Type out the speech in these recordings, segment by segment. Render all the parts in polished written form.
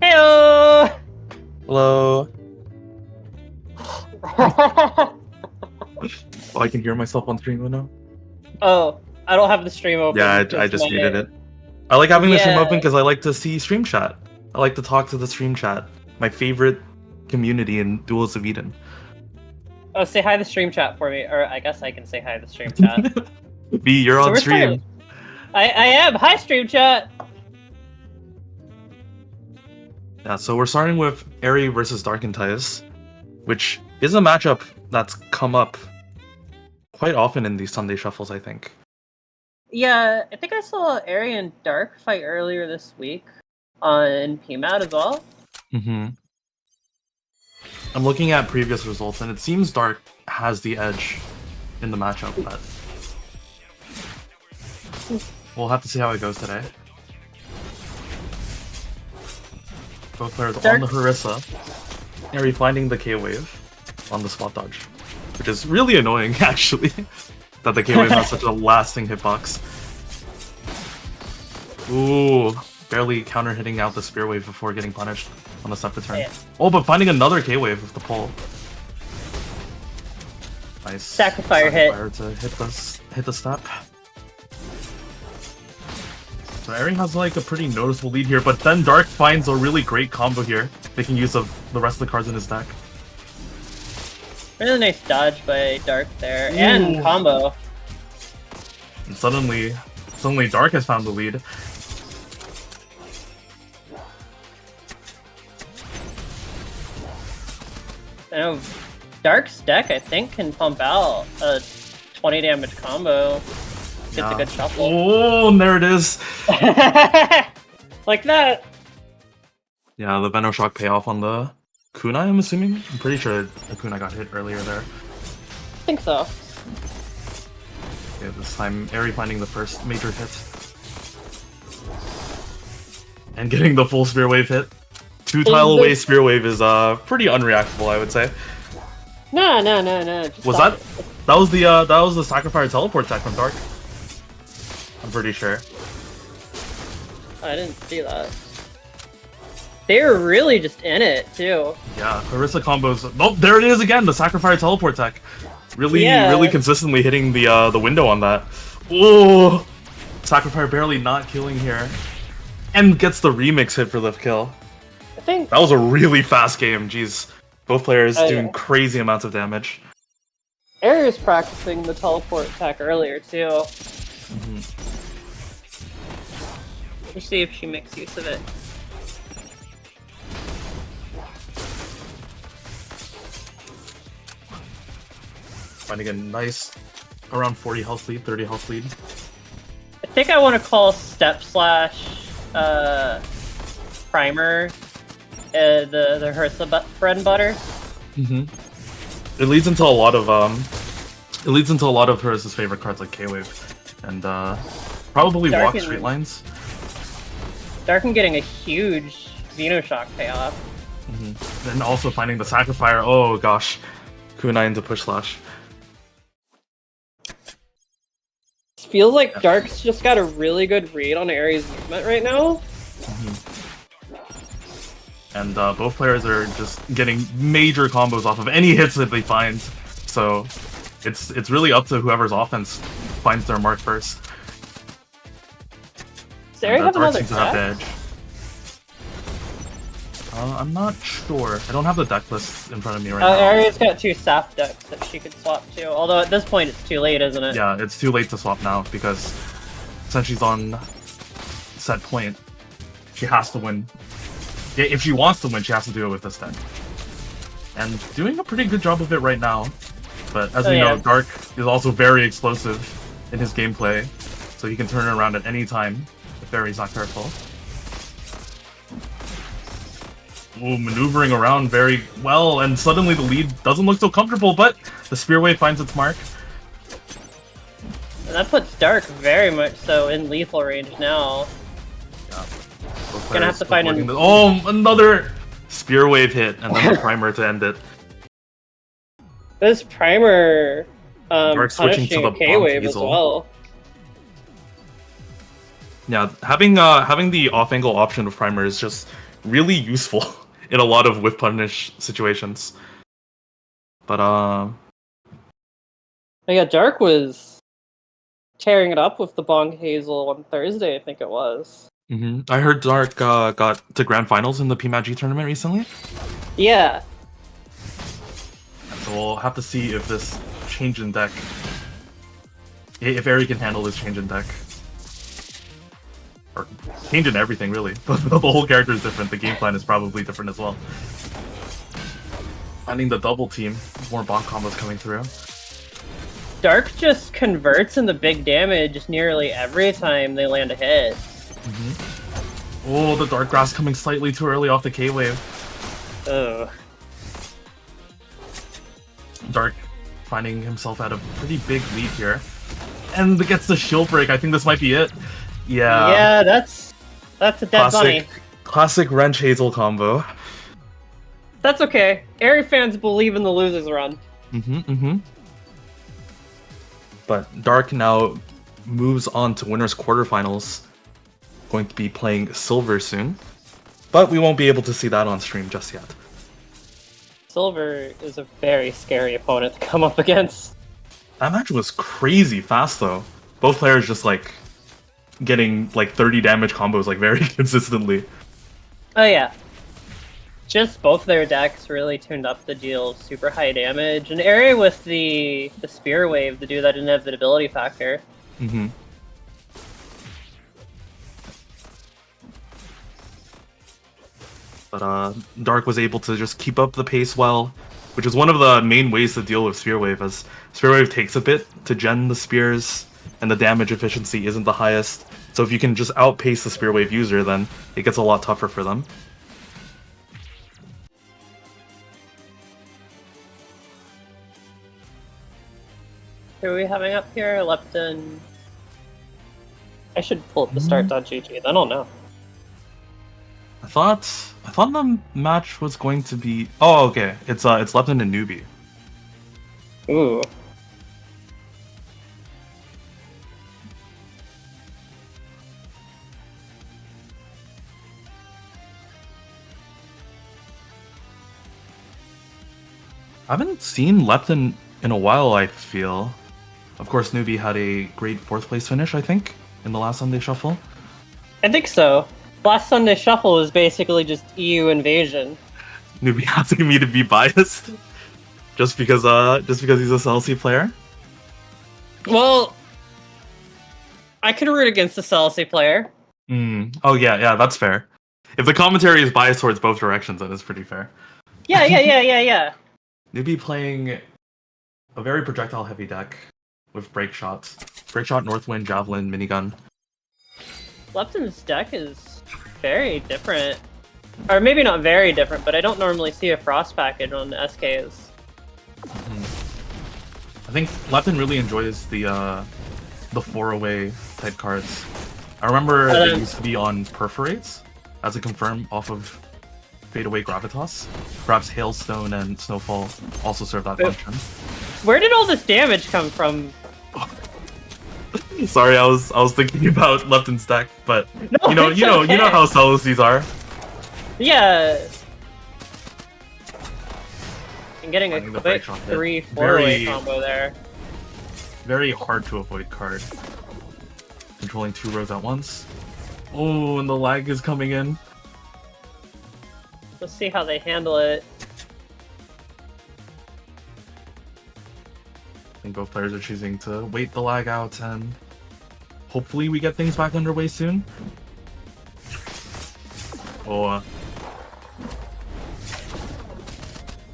Heyo! Hello. Oh, I can hear myself on stream now. Oh, I don't have the stream open. Yeah, I just muted it. I like having the stream open because I like to see stream chat. I like to talk to the stream chat. My favorite community in Duels of Eden. Oh, say hi to the stream chat for me. Or I guess I can say hi to the stream chat. B, you're on stream. I am. Hi, stream chat. Yeah, so we're starting with Aerie versus Dark and Tyus, which is a matchup that's come up quite often in these Sunday shuffles, I think. Yeah, I think I saw Aerie and Dark fight earlier this week on PMAT as well. Mm-hmm. I'm looking at previous results, and it seems Dark has the edge in the matchup, but we'll have to see how it goes today. Both players on the Harissa. Aerie finding the K-Wave on the spot dodge, which is really annoying, actually, that the K-Wave has such a lasting hitbox. Ooh, barely counter-hitting out the Spear Wave before getting punished on the step return. Yeah. Oh, but finding another K-Wave with the pull. Nice. Sacrifice hit. To hit the step. So Aerie has like a pretty noticeable lead here, but then Dark finds a really great combo here, making use of the rest of the cards in his deck. Really nice dodge by Dark there, and combo. And suddenly Dark has found the lead. I know Dark's deck, I think, can pump out a 20 damage combo. Gets a good shuffle. Oh, and there it is. Like that. Yeah, the Venoshock payoff on the Kunai, I'm assuming? I'm pretty sure the Kunai got hit earlier there. I think so. Yeah, this time Aerie finding the first major hit. And getting the full Spear Wave hit. 2-tile away Spear Wave is pretty unreactable, I would say. No. Was that was the Sacrifice Teleport tech from Dark? I'm pretty sure. I didn't see that. They were really just in it too. Yeah, Harissa combos. Oh, there it is again. The Sacrifice Teleport tech, really consistently hitting the window on that. Oh, Sacrifice barely not killing here, and gets the remix hit for the kill. I think that was a really fast game. Jeez, both players doing crazy amounts of damage. Aerie was practicing the teleport attack earlier too. Let's see if she makes use of it. Finding a nice around 40 health lead, 30 health lead. I think I want to call Step Slash Primer the Harissa bread and butter. It leads into a lot of Harissa's favorite cards like K-Wave and probably Dark Walk Straight Lines. Darken getting a huge Venoshock payoff. And also finding the Sacrifice. Oh gosh, Kunai into Push Slash. Feels like Dark's just got a really good read on Aerie's movement right now. And both players are just getting major combos off of any hits that they find. So it's really up to whoever's offense finds their mark first. Does Aerie have another deck? Have the edge. I'm not sure. I don't have the deck list in front of me right now. Aerie's got 2 Sap decks that she could swap to, although at this point it's too late, isn't it? Yeah, it's too late to swap now, because since she's on set point, she has to win. Yeah, if she wants to win, she has to do it with this deck. And doing a pretty good job of it right now. But as we know, Dark is also very explosive in his gameplay, so he can turn it around at any time if Aerie's not careful. Ooh, maneuvering around very well, and suddenly the lead doesn't look so comfortable, but the Spear Wave finds its mark. And that puts Dark very much so in lethal range now. Yeah. Gonna have to find an... Oh, another Spear Wave hit, and then the Primer to end it. This Primer Dark switching to the K-Wave as well. Yeah, having the off-angle option of Primer is just really useful in a lot of whiff punish situations. But Yeah, Dark was tearing it up with the Bong Hazel on Thursday, I think it was. I heard Dark got to grand finals in the PMAG tournament recently. Yeah. So we'll have to see if this change in deck, if Eri can handle this change in deck. Or change in everything, really. The whole character is different, the game plan is probably different as well. Finding the double team, more bonk combos coming through. Dark just converts into big damage nearly every time they land a hit. Oh, the Dark Grass coming slightly too early off the K-Wave. Ugh. Dark finding himself at a pretty big lead here. And gets the shield break, I think this might be it. Yeah. Yeah, that's a dead bunny. Classic Wrench Hazel combo. That's okay. Eri fans believe in the losers run. But Dark now moves on to winners quarterfinals. Going to be playing Silver soon. But we won't be able to see that on stream just yet. Silver is a very scary opponent to come up against. That match was crazy fast though. Both players just like getting like 30 damage combos like very consistently. Oh yeah. Just both their decks really tuned up to deal super high damage. And Eri with the Spear Wave to do that inevitability factor. But Dark was able to just keep up the pace well, which is one of the main ways to deal with Spear Wave, as Spear Wave takes a bit to gen the spears, and the damage efficiency isn't the highest. So if you can just outpace the Spear Wave user, then it gets a lot tougher for them. Who are we having up here? Lepton. I should pull up the start.gg, then I'll know. I thought the match was going to be. Oh, okay. It's Lepton and Newbie. Ooh. I haven't seen Lepton in a while, I feel. Of course, Newbie had a great 4th place finish, I think, in the last Sunday Shuffle. I think so. Last Sunday Shuffle was basically just EU invasion. Newbie asking me to be biased just because he's a Celsi player. Well, I could root against the Celsi player. Oh yeah, that's fair. If the commentary is biased towards both directions, then it's pretty fair. Yeah. Newbie playing a very projectile-heavy deck with break shots, Northwind, Javelin, Minigun. Lepton's deck is very different. Or maybe not very different, but I don't normally see a Frost package on SKs. I think Lepton really enjoys the 4-away type cards. I remember they used to be on Perforates as a confirm off of Fadeaway Gravitas. Perhaps Hailstone and Snowfall also serve that function. Where did all this damage come from? Sorry, I was thinking about Lepton's deck, but No, you know how Celesties are. Yeah. And getting a quick 3-4-way combo there. Very hard to avoid card. Controlling 2 rows at once. Oh, and the lag is coming in. Let's see how they handle it. I think both players are choosing to wait the lag out, and hopefully we get things back underway soon. Oh.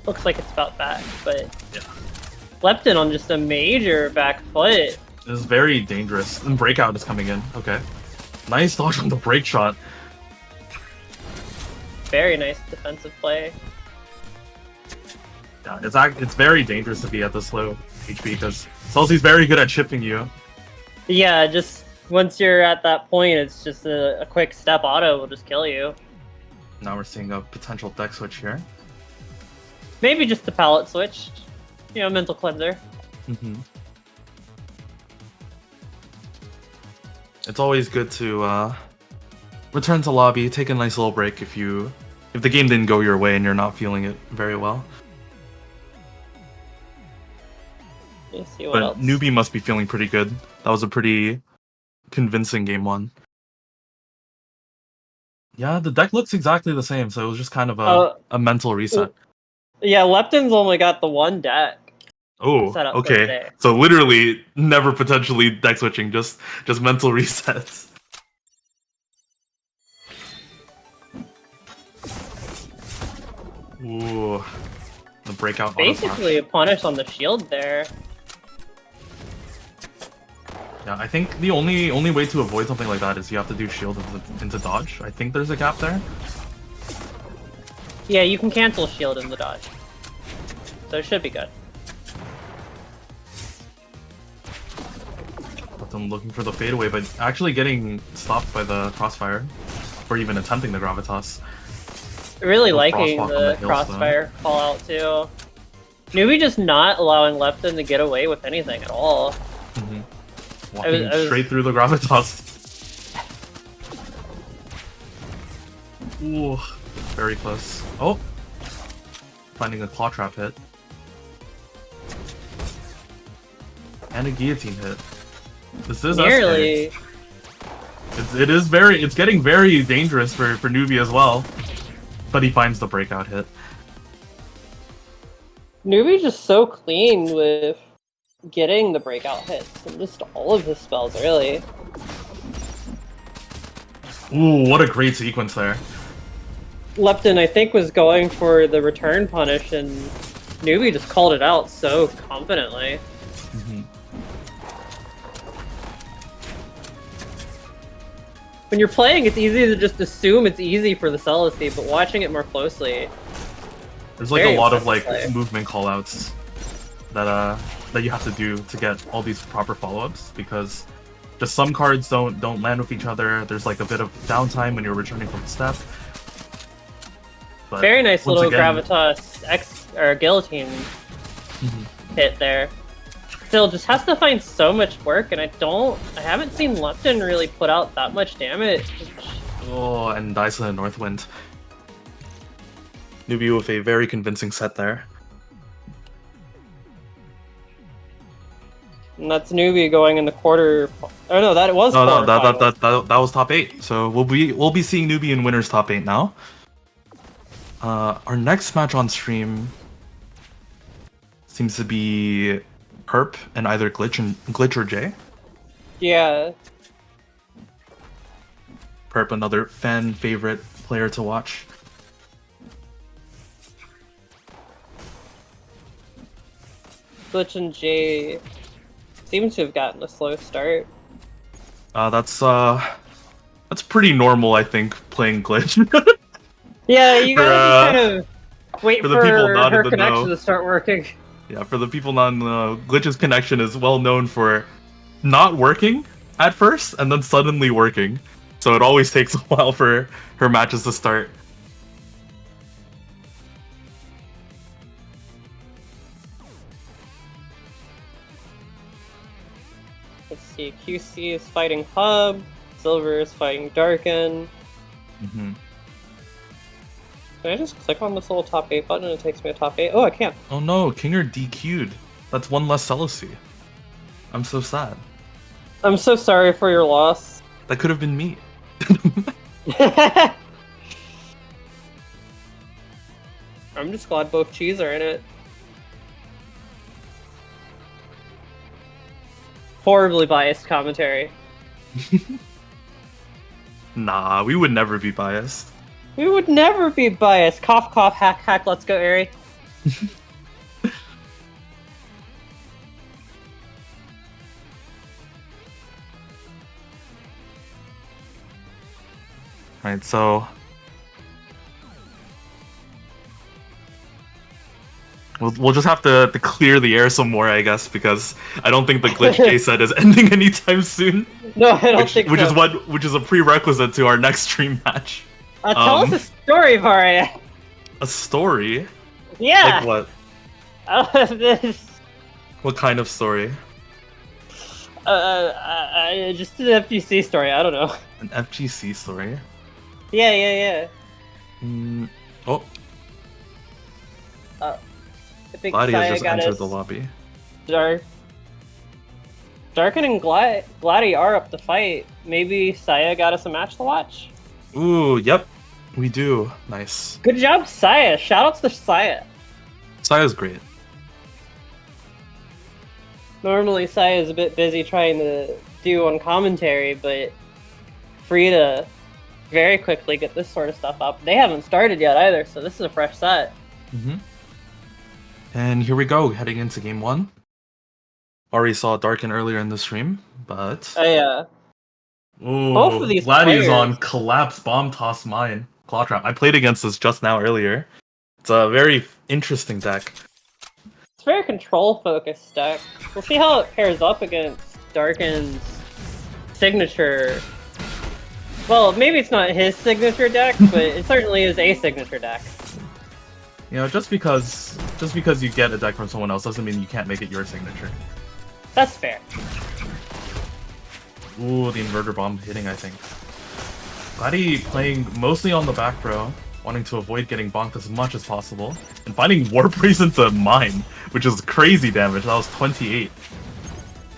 Looks like it's about back, but Yeah. Lepton on just a major back foot. This is very dangerous. And Breakout is coming in. Okay. Nice dodge on the break shot. Very nice defensive play. Yeah, it's very dangerous to be at this low HP because Celsi's very good at chipping you. Yeah, just once you're at that point, it's just a quick step auto will just kill you. Now we're seeing a potential deck switch here. Maybe just the palette switch. You know, mental cleanser. It's always good to return to lobby, take a nice little break if the game didn't go your way and you're not feeling it very well. Let's see what But else. Newbie must be feeling pretty good. That was a pretty convincing game one. Yeah, the deck looks exactly the same, so it was just kind of a mental reset. Yeah, Lepton's only got the one deck. Oh, set up for okay. today. So literally never potentially deck switching, just mental resets. Ooh, the breakout. Basically a punish on the shield there. Yeah, I think the only way to avoid something like that is you have to do shield into dodge. I think there's a gap there. Yeah, you can cancel shield in the dodge. So it should be good. But I'm looking for the fadeaway, but actually getting stopped by the crossfire, or even attempting the gravitas. Really No liking crosswalk on the hills, crossfire call out too. Newbie just not allowing Lepton to get away with anything at all. Mm-hmm. Walking straight through the gravitas. Ooh, very close. Oh, finding a claw trap hit. And a guillotine hit. This is nearly. It's getting very dangerous for Newbie as well. But he finds the breakout hit. Newbie's just so clean with getting the breakout hits and just all of his spells, really. Ooh, what a great sequence there. Lepton, I think, was going for the return punish, and Newbie just called it out so confidently. Mm-hmm. When you're playing, it's easy to just assume it's easy for the Celicy, but watching it more closely, there's like very a lot of like impressive play. movement callouts that you have to do to get all these proper follow-ups, because just some cards don't land with each other. There's like a bit of downtime when you're returning from the step. But Very nice once little again, gravitas guillotine hit there. Still, just has to find so much work, and I haven't seen Lepton really put out that much damage. Oh, and Dyson and Northwind. Newbie with a very convincing set there. And that's Newbie going in the quarter. Oh no, that was No, quarterfinals. that was top 8. So we'll be seeing Newbie in winners top 8 now. Our next match on stream seems to be Herp and either Glitch or Jay. Yeah. Herp, another fan favorite player to watch. Glitch and Jay seem to have gotten a slow start. That's pretty normal, I think, playing Glitch. Yeah, you gotta just kind of wait for the people not in her the connection know. to start working. Yeah, for the people not in the know, Glitch's connection is well known for not working at first and then suddenly working. So it always takes a while for her matches to start. Let's see, QC is fighting Hub, Silver is fighting Darken. Mm-hmm. Can I just click on this little top 8 button and it takes me to top 8? Oh, I can't. Oh no, Kinger DQ'd. That's one less Celicy. I'm so sad. I'm so sorry for your loss. That could have been me. I'm just glad both cheese are in it. Horribly biased commentary. Nah, we would never be biased. We would never be biased. Cough, cough, hack, hack. Let's go, Ari. Right, so we'll just have to clear the air some more, I guess, because I don't think the Glitch J set is ending anytime soon. No, I don't think so. Which is a prerequisite to our next stream match. Tell us a story, Varia. A story? Yeah. Like what? This. What kind of story? Just an FGC story. I don't know. An FGC story? Yeah. Oh, I think Gladi has Saya just got entered us. the lobby. Darkin and Gladi are up to fight. Maybe Saya got us a match to watch. Ooh, yep, we do. Nice. Good job, Saya. Shoutouts to Saya. Saya's great. Normally, Saya is a bit busy trying to do on commentary, but free to very quickly get this sort of stuff up. They haven't started yet either, so this is a fresh set. And here we go, heading into game 1. Already saw Darkin earlier in the stream, but Both of these Gladi is players on collapse bomb toss mine claw trap. I played against this just now earlier. It's a very interesting deck. It's a very control-focused deck. We'll see how it pairs up against Darkin's signature. Well, maybe it's not his signature deck, but it certainly is a signature deck. You know, just because you get a deck from someone else doesn't mean you can't make it your signature. That's fair. Ooh, the inverter bomb hitting, I think. Gladi playing mostly on the back row, wanting to avoid getting bonked as much as possible, and finding Warp Race into mine, which is crazy damage. That was 28.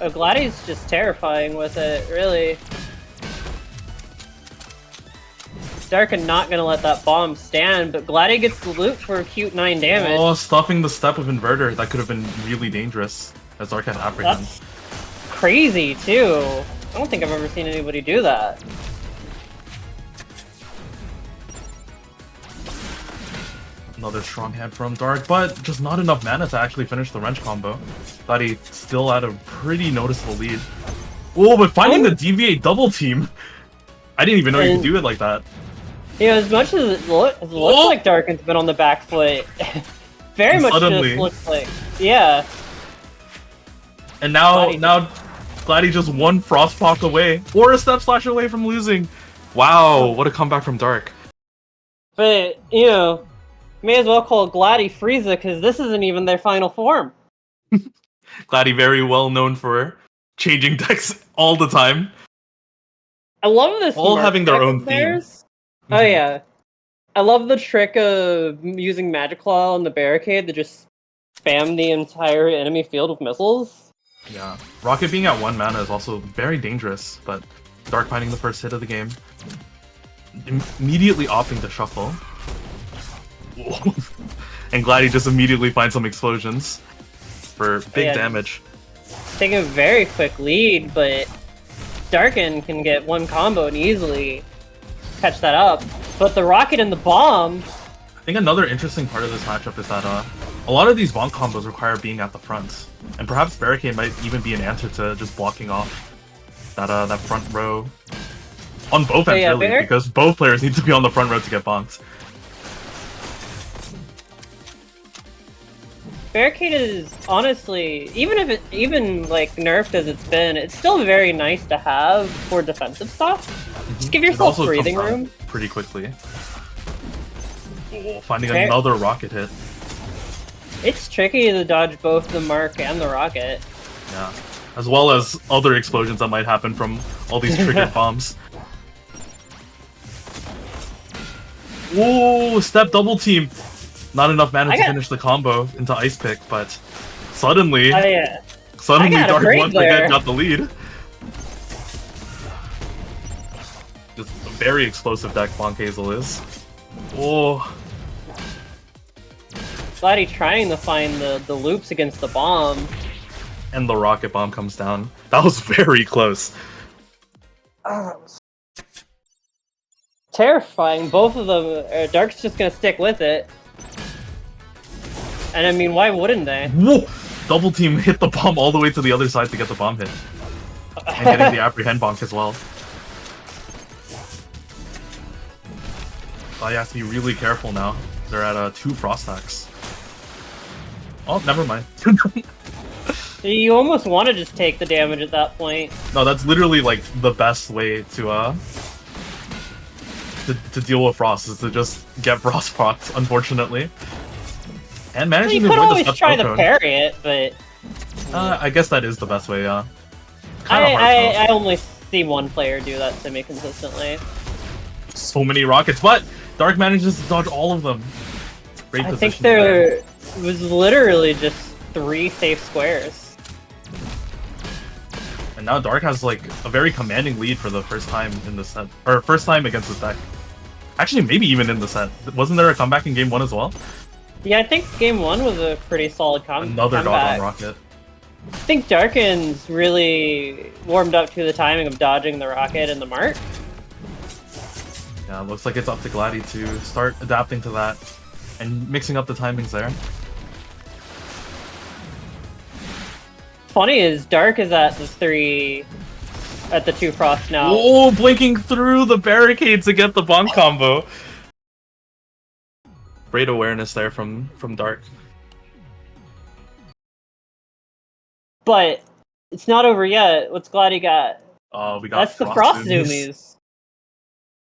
Oh, Gladi's just terrifying with it, really. Darkin not gonna let that bomb stand, but Gladi gets the loop for a cute 9 damage. Oh, stuffing the step of inverter. That could have been really dangerous, as Dark had apprehend. That's crazy, too. I don't think I've ever seen anybody do that. Another strong hand from Dark, but just not enough mana to actually finish the wrench combo. Gladi still at a pretty noticeable lead. Oh, but finding the deviate double team! I didn't even know you could do it like that. You know, as much as it looks like Darkin's been on the back foot, very much suddenly, just looks like, yeah. And now Gladi just one Frostpock away, or a Step Slash away from losing. Wow, what a comeback from Dark. But, you know, may as well call Gladi Frieza, because this isn't even their final form. Gladi very well known for changing decks all the time. I love this. All having their own theme. Oh yeah, I love the trick of using Magic Claw on the barricade to just spam the entire enemy field with missiles. Yeah, Rocket being at 1 mana is also very dangerous, but Dark finding the first hit of the game. Immediately opting to shuffle. And Gladi just immediately finds some explosions for big damage. Taking a very quick lead, but Darkin can get one combo and easily catch that up. But the rocket and the bomb... I think another interesting part of this matchup is that a lot of these bomb combos require being at the front. And perhaps Barricade might even be an answer to just blocking off that front row. On both ends, really, because both players need to be on the front row to get bonked. Barricade is honestly, even if like nerfed as it's been, it's still very nice to have for defensive stuff. Just give yourself breathing room. Pretty quickly. Finding another rocket hit. It's tricky to dodge both the mark and the rocket. Yeah, as well as other explosions that might happen from all these triggered bombs. Ooh, step double team. Not enough mana to finish the combo into Ice Pick, but suddenly, Dark once again got the lead. Just a very explosive deck Bonk Hazel is. Oh. Gladi trying to find the loops against the bomb. And the rocket bomb comes down. That was very close. Terrifying. Both of them. Dark's just gonna stick with it. And I mean, why wouldn't they? Whoa! Double team hit the bomb all the way to the other side to get the bomb hit. And getting the apprehend bonk as well. Oh, you have to be really careful now. They're at 2 frost stacks. Oh, never mind. You almost want to just take the damage at that point. No, that's literally like the best way to deal with frost, is to just get frost procs, unfortunately. And managing to avoid the You could always try to parry it, but... I guess that is the best way, yeah. I only see one player do that semi-consistently. So many rockets, but Dark manages to dodge all of them. Great I position. think there was literally just 3 safe squares. And now Dark has like a very commanding lead for the first time in the set, or first time against this deck. Actually, maybe even in the set. Wasn't there a comeback in game 1 as well? Yeah, I think game 1 was a pretty solid Another comeback. dodge on rocket. I think Darkins really warmed up to the timing of dodging the rocket and the mark. Yeah, looks like it's up to Gladdy to start adapting to that and mixing up the timings there. Funny is Dark is at the 2 frost now. Oh, blinking through the barricades to get the bonk combo. Great awareness there from Dark. But it's not over yet. What's Gladdy got? Oh, we got That's the Frost Zoomies.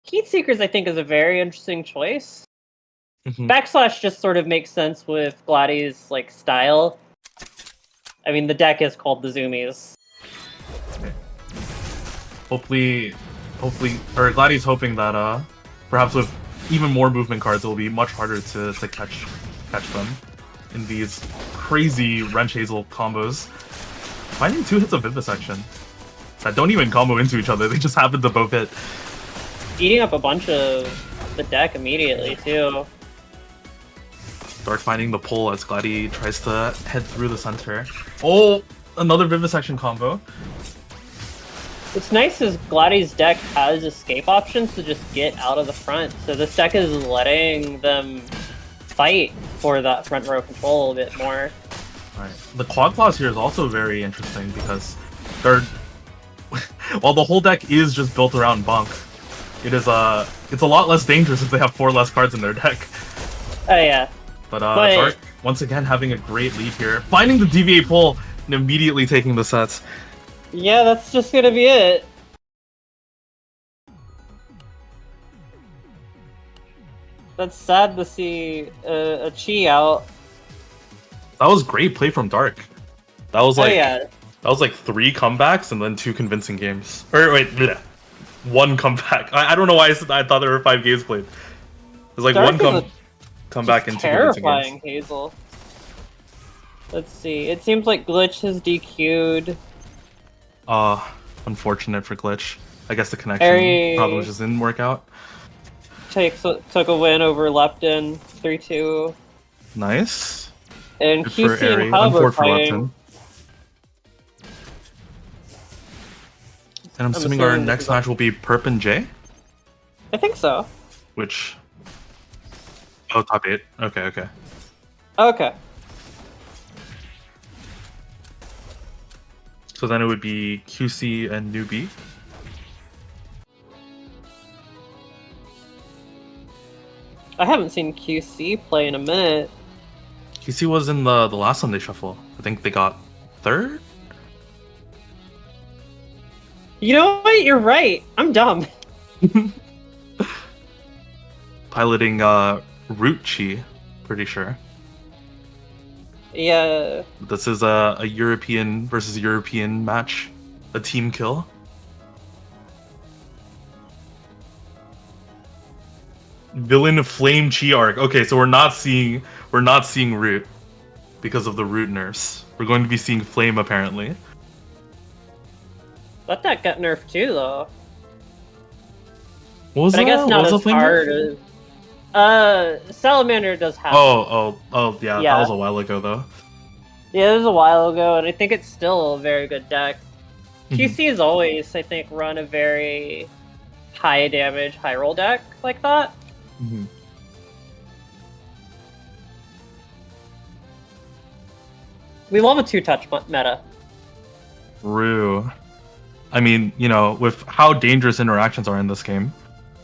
Heat Seekers, I think, is a very interesting choice. Backslash just sort of makes sense with Gladdy's like style. I mean, the deck is called the Zoomies. Okay. Hopefully, or Gladdy's hoping that perhaps with even more movement cards, it will be much harder to catch them in these crazy Wrench Hazel combos. Finding 2 hits of Vivisection that don't even combo into each other; they just happen to both hit. Eating up a bunch of the deck immediately too. Dark finding the pull as Gladdy tries to head through the center. Oh, another Vivisection combo. What's nice is Gladdy's deck has escape options to just get out of the front, so this deck is letting them fight for that front row control a bit more. Right. The Quad Claws here is also very interesting because they're while the whole deck is just built around Bunk, it's a lot less dangerous if they have 4 less cards in their deck. Oh yeah. But Dark once again having a great lead here, finding the DVA pull and immediately taking the sets. Yeah, that's just gonna be it. That's sad to see a Chi out. That was great play from Dark. That was like that was like 3 comebacks and then 2 convincing games. Or wait, bleh. 1 comeback. I don't know why I thought there were 5 games played. There's like Dark 1 comeback and 2 convincing terrifying games. Hazel. Let's see. It seems like Glitch has DQ'd. Unfortunate for Glitch. I guess the connection problems just didn't work out. Took a win over Lepton, 3-2. Nice. And Good for QC Airy. and Hub are Unfortunate for fighting. Lepton. And I'm assuming our next match will be Perp and J? I think so. Which... Oh, top 8. Okay, okay. Okay. So then it would be QC and Newbie. I haven't seen QC play in a minute. QC was in the last Sunday Shuffle. I think they got 3rd? You know what? You're right. I'm dumb. Piloting Root Chi, pretty sure. Yeah. This is a European versus European match. A team kill. Villain Flame Chi arc. Okay, so we're not seeing Root because of the Root nerfs. We're going to be seeing Flame apparently. That deck got nerfed too, though. What was But I guess not what was as the Flame hard nerf? as... Salamander does have... Oh, yeah, Yeah. that was a while ago though. Yeah, it was a while ago, and I think it's still a very good deck. Mhm. QC has always, I think, run a very high damage, high roll deck like that. Mhm. We love a 2-touch meta. True. I mean, you know, with how dangerous interactions are in this game,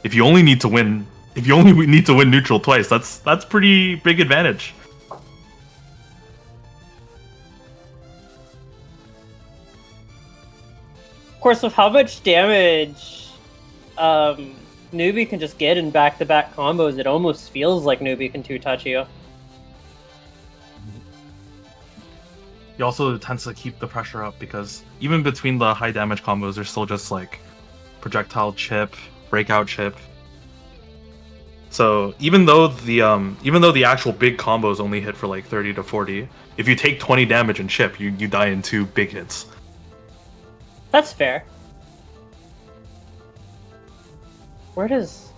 if you only need to win neutral twice, that's pretty big advantage. Of course, with how much damage Newbie can just get in back-to-back combos, it almost feels like Newbie can 2-touch you. He also tends to keep the pressure up because even between the high damage combos, there's still just like projectile chip, breakout chip, So even though the actual big combos only hit for like 30 to 40, if you take 20 damage and chip, you die in 2 big hits. That's fair. Where does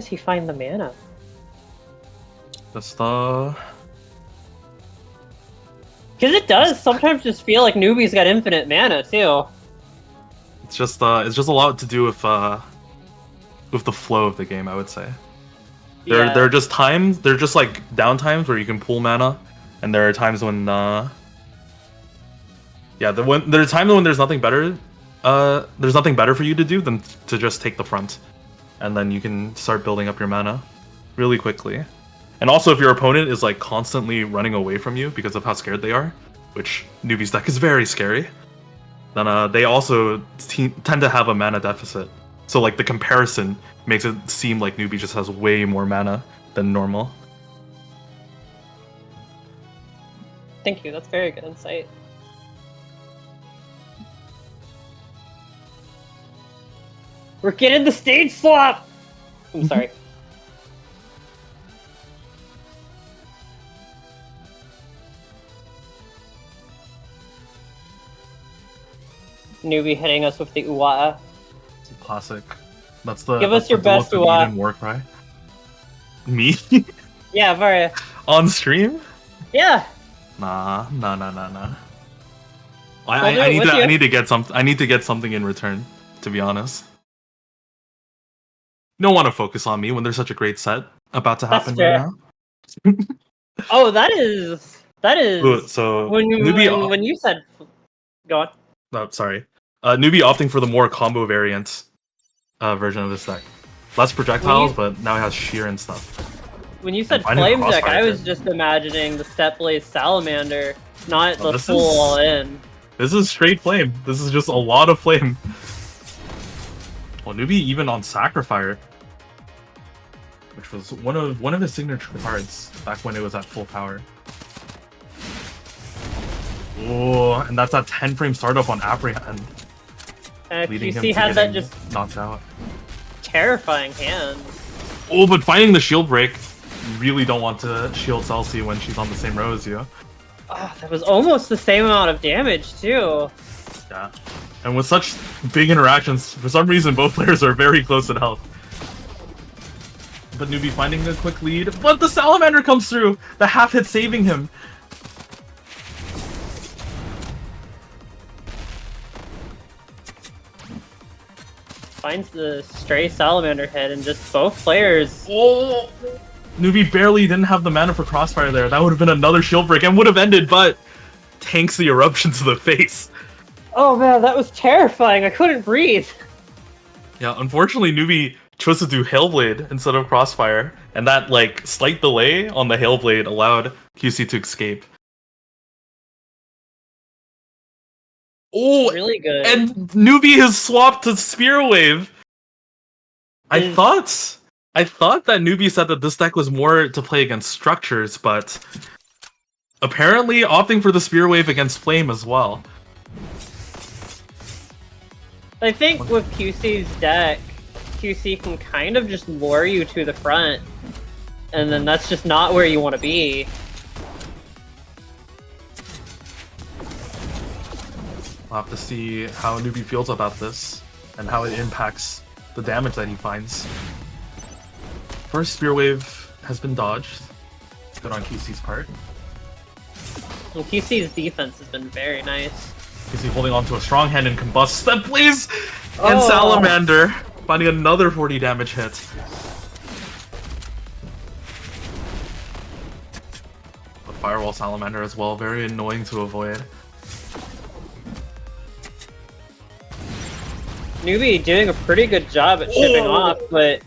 he find the mana? Just Because it does sometimes just feel like newbies got infinite mana too. it's just a lot to do with the flow of the game, I would say. There are just times, there are just like down times where you can pull mana, and there are times when there are times when there's nothing better for you to do than to just take the front, and then you can start building up your mana really quickly. And also, if your opponent is like constantly running away from you because of how scared they are, which newbie's deck is very scary, then they also tend to have a mana deficit. So like the comparison makes it seem like newbie just has way more mana than normal. Thank you, that's very good insight. We're getting the stage swap! I'm sorry. Newbie hitting us with the Uwaa. It's a classic. That's the Give us your best Uwaa. War cry. Me? Yeah, Varia. On stream? Yeah. Nah. I need to get something in return, to be honest. You don't want to focus on me when there's such a great set about to happen right now. Oh, that is Ooh, so when you said go on. Oh, sorry. Newbie opting for the more combo variant version of this deck. Less projectiles, but now he has sheer and stuff. When you said flame deck, I was just imagining the Step Blaze Salamander, not the full all-in. This is straight flame. This is just a lot of flame. Well, Newbie even on Sacrifier, which was one of his signature cards back when it was at full power. Oh, and that's that 10-frame startup on Apprehend. Leading him to had that just knocked out. Terrifying hand. Oh, but finding the shield break, you really don't want to shield Celsi when she's on the same row as you. Oh, that was almost the same amount of damage, too. Yeah. And with such big interactions, for some reason both players are very close in health. But Newbie finding a quick lead, but the Salamander comes through! The half hit saving him! Finds the stray Salamander head and just both players. Oh! Newbie barely didn't have the mana for Crossfire there. That would have been another shield break and would have ended, but tanks the eruption to the face. Oh man, that was terrifying. I couldn't breathe. Yeah, unfortunately, Newbie chose to do Hailblade instead of Crossfire, and that like slight delay on the Hailblade allowed QC to escape. Oh, really good. And Newbie has swapped to Spear Wave. I thought that Newbie said that this deck was more to play against structures, but apparently opting for the Spear Wave against Flame as well. I think with QC's deck, QC can kind of just lure you to the front, and then that's just not where you want to be. We'll have to see how Newbie feels about this, and how it impacts the damage that he finds. First Spear Wave has been dodged. Good on QC's part. Well, QC's defense has been very nice. QC holding on to a strong hand and Combust. Step please! And Salamander finding another 40 damage hit. The Firewall Salamander as well, very annoying to avoid. Newbie doing a pretty good job at chipping off, but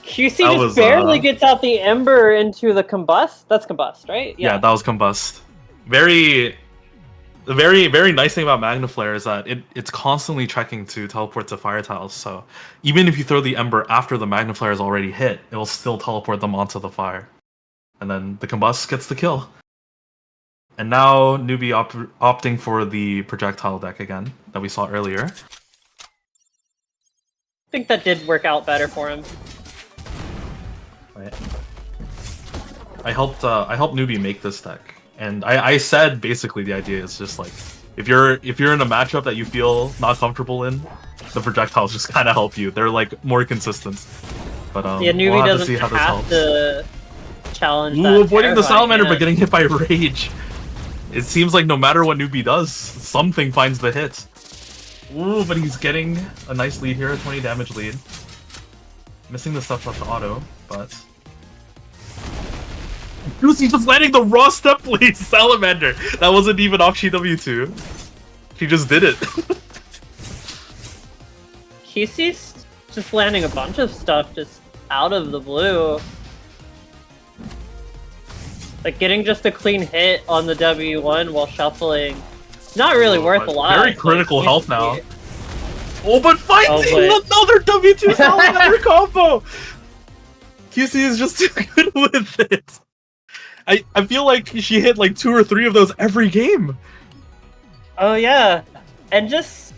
QC just barely gets out the Ember into the Combust. That's Combust, right? Yeah, that was Combust. The very nice thing about Magna Flare is that it's constantly checking to teleport to fire tiles, so even if you throw the Ember after the Magna Flare is already hit, it will still teleport them onto the fire. And then the Combust gets the kill. And now Newbie opting for the projectile deck again, that we saw earlier. I think that did work out better for him. right? I helped Newbie make this deck, and I said basically the idea is just like if you're in a matchup that you feel not comfortable in, the projectiles just kind of help you. They're like more consistent. But yeah, Newbie we'll have doesn't to see how this have helps. to challenge Ooh, that. avoiding the salamander hand. but getting hit by rage. It seems like no matter what Newbie does, something finds the hit. Ooh, but he's getting a nice lead here, a 20 damage lead. Missing the stuff left to auto, but... Lucy just landing the raw step lead salamander! That wasn't even off GW2. She just did it. QC's just landing a bunch of stuff just out of the blue. Like getting just a clean hit on the W1 while shuffling. Not really worth a lot. Very critical like, health now. Oh, but finding but... another W2 salamander combo! QC is just too good with it. I feel like she hit like 2 or 3 of those every game. Oh yeah, and just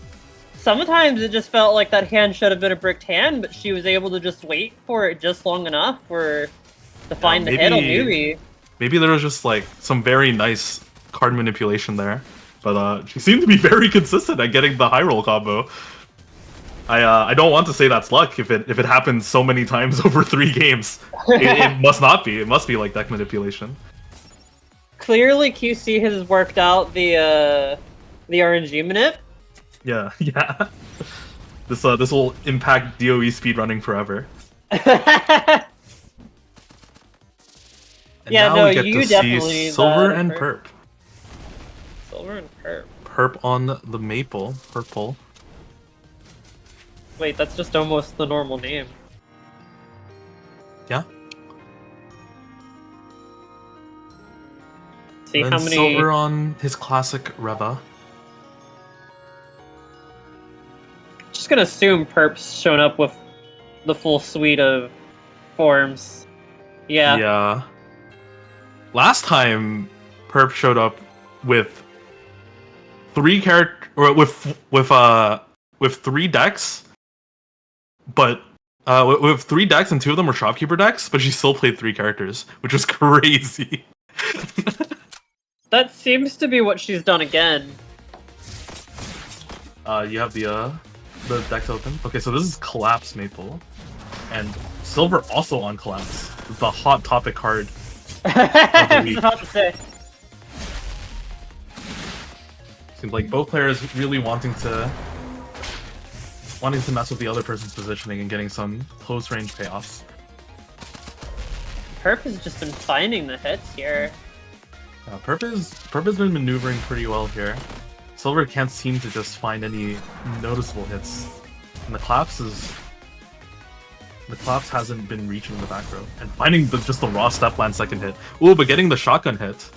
sometimes it just felt like that hand should have been a bricked hand, but she was able to just wait for it just long enough to find the hit on Newbie. Maybe there was just like some very nice card manipulation there, but she seemed to be very consistent at getting the high roll combo. I don't want to say that's luck if it happens so many times over 3 games. It must not be. It must be like deck manipulation. Clearly, QC has worked out the RNG manip. Yeah, yeah. This will impact DOE speedrunning forever. And yeah, now no, we get you to definitely see need Silver that and Perp. Perp. Silver and Perp. Perp on the maple. Purple. Wait, that's just almost the normal name. Yeah. See And how then many... Silver on his classic Reva. Just gonna assume Perp's shown up with the full suite of forms. Yeah. Yeah. Last time, Perp showed up with 3 with 3 decks, but with 3 decks and 2 of them were shopkeeper decks, but she still played 3 characters, which was crazy. That seems to be what she's done again. You have the decks open. Okay, so this is Collapse Maple, and Silver also on Collapse, the hot topic card. It's hard to say. Seems like both players really wanting to mess with the other person's positioning and getting some close range payoffs. Perp has just been finding the hits here. Perp has been maneuvering pretty well here. Silver can't seem to just find any noticeable hits, and the collapse hasn't been reaching the back row and finding just the raw step land second hit. Ooh, but getting the shotgun hit,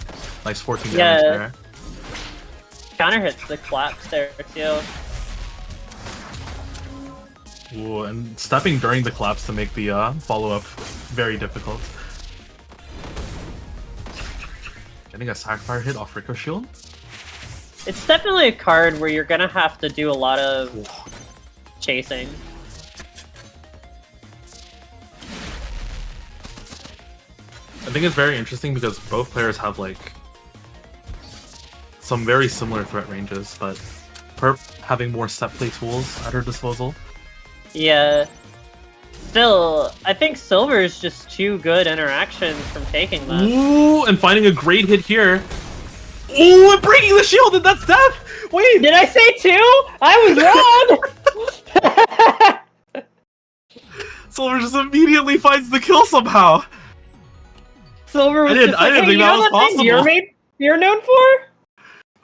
nice 14 damage there. Counter hits the collapse there too. Ooh, and stepping during the collapse to make the follow-up very difficult. Getting a Sacrifice hit off Rico Shield? It's definitely a card where you're gonna have to do a lot of chasing. I think it's very interesting because both players have like some very similar threat ranges, but Perp having more set play tools at her disposal. Yeah. Still, I think Silver is just too good interactions from taking this. Ooh, and finding a great hit here. Ooh, and breaking the shield, and that's death! Wait! Did I say 2? I was wrong! Silver just immediately finds the kill somehow. Silver was I didn't just like, hey, think you that know was what thing possible. you're known for?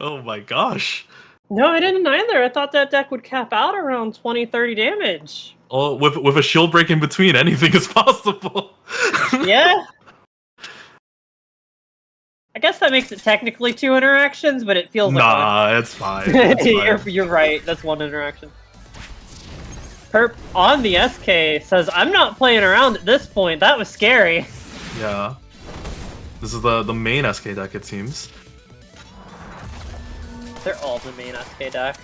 Oh my gosh. No, I didn't either. I thought that deck would cap out around 20-30 damage. Oh, with a shield break in between, anything is possible. Yeah. I guess that makes it technically 2 interactions, but it feels like nah, it's fine. It's fine. You're right. That's 1 interaction. Perp on the SK says, "I'm not playing around at this point. That was scary." Yeah. This is the main SK deck, it seems. They're all the main SK deck.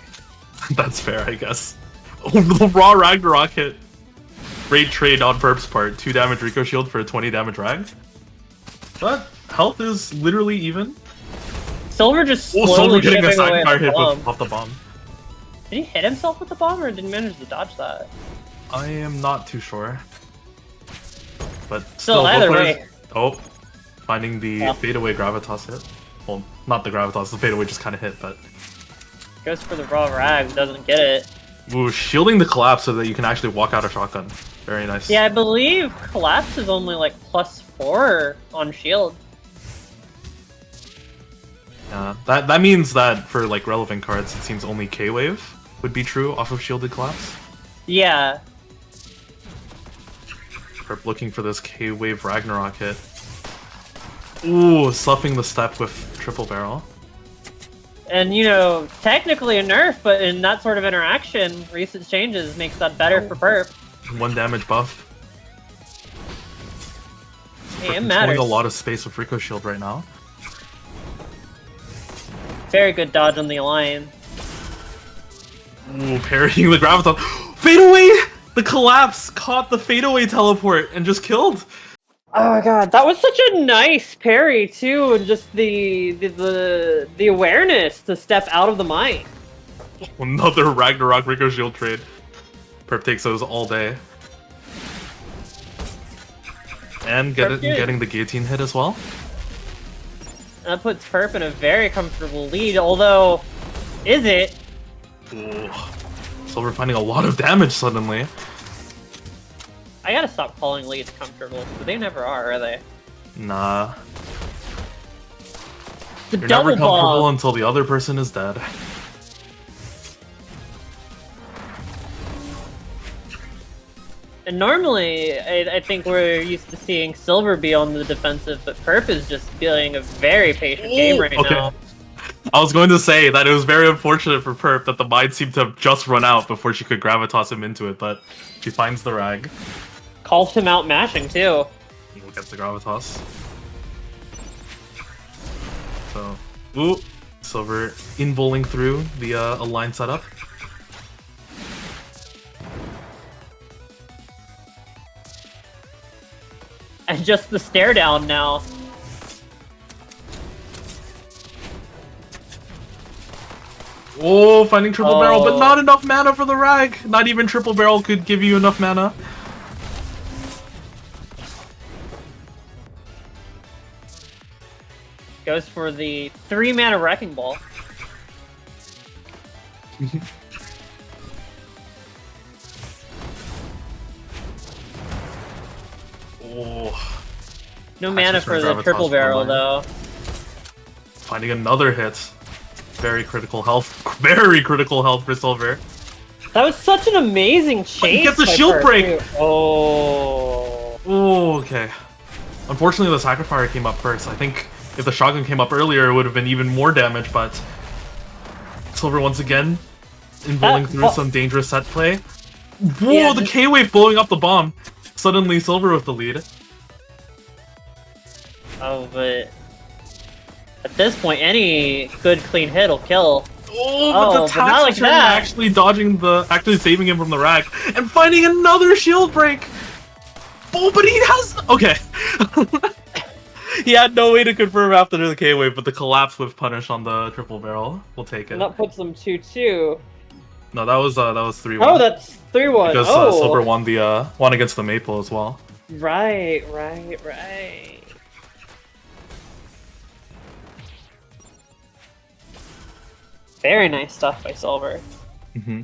That's fair, I guess. Oh, the raw Ragnarok hit. Great trade on Burp's part. 2 damage Rico Shield for a 20 damage rag. But health is literally even. Silver just Oh, slowly Silver getting a chipping away sidecar at the hit bomb. off the bomb. Did he hit himself with the bomb, or did he manage to dodge that? I am not too sure. But Still, both either players- way. Oh, finding the fadeaway Gravitas hit. Well, not the Gravitas, the fadeaway just kind of hit, but... Goes for the raw rag, doesn't get it. Ooh, shielding the collapse so that you can actually walk out a shotgun. Very nice. Yeah, I believe collapse is only like +4 on shield. Yeah, that means that for like relevant cards, it seems only K-Wave would be true off of shielded collapse. Yeah. We're looking for this K-Wave Ragnarok hit. Ooh, sloughing the step with triple barrel. And you know, technically a nerf, but in that sort of interaction, recent changes makes that better for Burp. 1 damage buff. Hey, it Controlling matters. a lot of space with Rico Shield right now. Very good dodge on the line. Ooh, parrying the Graviton. Fadeaway! The collapse caught the fadeaway teleport and just killed. Oh my god, that was such a nice parry too, and just the awareness to step out of the mine. Another Ragnarok Rico Shield trade. Perp takes those all day. And getting the guillotine hit as well. That puts Perp in a very comfortable lead, although, is it? Ooh. Silver finding a lot of damage suddenly. I gotta stop calling leads comfortable, but they never are they? Nah. The You're double never comfortable bomb! until the other person is dead. And normally, I think we're used to seeing Silver be on the defensive, but Perp is just feeling a very patient game right now. I was going to say that it was very unfortunate for Perp that the mine seemed to have just run out before she could Gravitas him into it, but she finds the rag. Calls him out mashing too. Gets the Gravitas. So, ooh, Silver involing through the align setup. And just the stare down now. Oh, finding triple barrel, but Oh. not enough mana for the rag. Not even triple barrel could give you enough mana. Goes for the 3-mana Wrecking Ball. Oh, No mana for the Gravitas triple for barrel mine. though. finding another hit. Very critical health. Very critical health for Silver. That was such an amazing chase. gets a by shield Perp, break. too. Oh. Oh, okay. Unfortunately, the Sacrificer came up first. I think if the Shotgun came up earlier, it would have been even more damage, but Silver once again involving through some dangerous set play. Whoa, Yeah, the just- K-Wave blowing up the bomb. Suddenly, Silver with the lead. Oh, but at this point, any good clean hit will kill. Oh, Oh, but but the not Tax like return that. actually saving him from the rag and finding another shield break. Oh, but he has okay. He had no way to confirm after the K-Wave, but the collapse with punish on the triple barrel. We'll take it. And that puts them 2-2. No, that was 3-1. Oh, that's 3-1. Because oh. Silver won the won against the Maple as well. Right. Very nice stuff by Silver. Mm-hmm.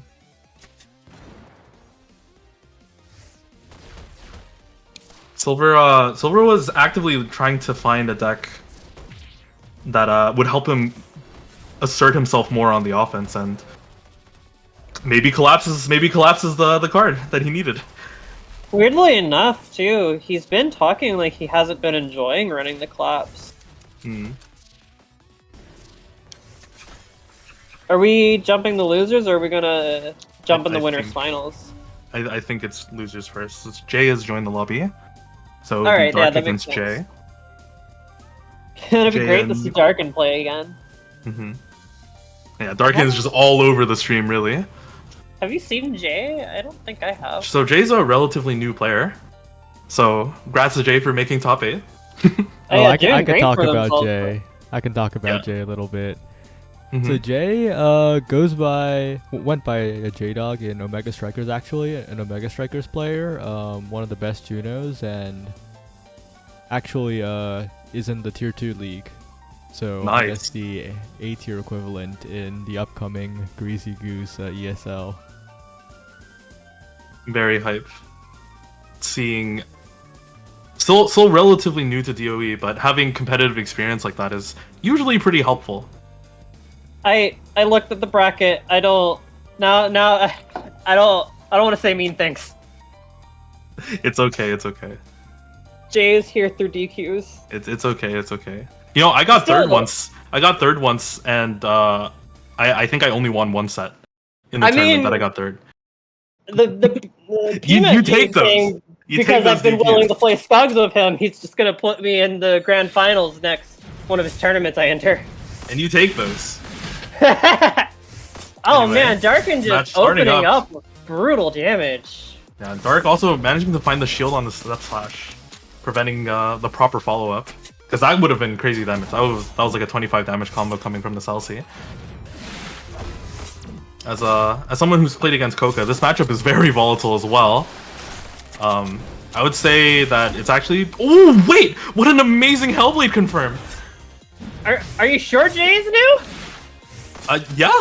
Silver was actively trying to find a deck that would help him assert himself more on the offense, and maybe collapses the card that he needed. Weirdly enough, too, he's been talking like he hasn't been enjoying running the collapse. Hmm. Are we jumping the losers, or are we gonna jump in the I winners think- finals? I think it's losers first. It's Jay has joined the lobby, so All right, yeah, Dark that makes against Jay. It'd be Jay great to and- see Darken play again. Mm-hmm. Yeah, Darkin is just all over the stream, really. Have you seen Jay? I don't think I have. So Jay's a relatively new player. So congrats to Jay for making top 8. Oh, yeah, I doing can great talk for about themselves. Jay. I can talk about Jay a little bit. Mhm. So Jay went by a J-Dog in Omega Strikers, actually, an Omega Strikers player, one of the best Junos, and actually is in the Tier 2 league. So I guess Nice. the A-tier equivalent in the upcoming Greasy Goose ESL. Very hype. Seeing still relatively new to DOE, but having competitive experience like that is usually pretty helpful. I looked at the bracket. I don't want to say mean things. It's okay, it's okay. Jay is here through DQs. It's okay, it's okay. You know, I got Still, third though. once. I got third once, and I think I only won one set in the I tournament mean, that I got third. The You team take those. You because take those I've been DQs. willing to play Skogs with him. He's just gonna put me in the grand finals next one of his tournaments I enter. And you take those. Oh Anyway, man, Darkin match just starting opening up. up with brutal damage. Yeah, Dark also managing to find the shield on the step slash, preventing the proper follow up. Because that would have been crazy damage. That was like a 25 damage combo coming from the Celsi. As someone who's played against Coca, this matchup is very volatile as well. I would say that it's actually. Oh wait! What an amazing Hellblade confirm! Are you sure Jay's new? Yeah,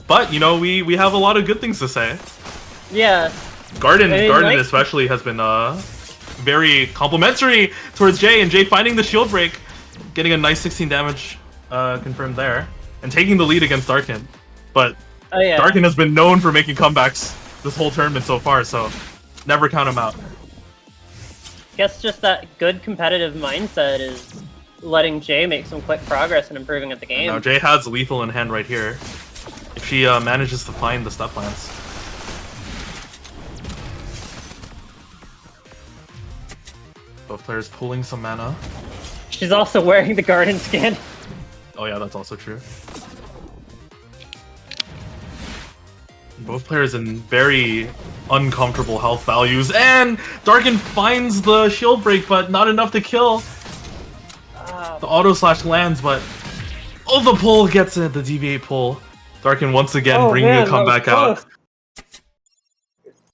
but you know we have a lot of good things to say. Yeah. Garden like- especially has been very complimentary towards Jay, and Jay finding the shield break, getting a nice 16 damage confirmed there, and taking the lead against Darkin. But Oh yeah. Darkin has been known for making comebacks this whole tournament so far, so never count him out. Guess just that good competitive mindset is letting Jay make some quick progress and improving at the game. Now Jay has lethal in hand right here. If she manages to find the step lance. Both players pulling some mana. She's also wearing the garden skin. Oh yeah, that's also true. Both players in very uncomfortable health values, and Darkin finds the shield break, but not enough to kill. The auto slash lands, but the pull gets it. The deviate pull. Darkin once again bringing a comeback out.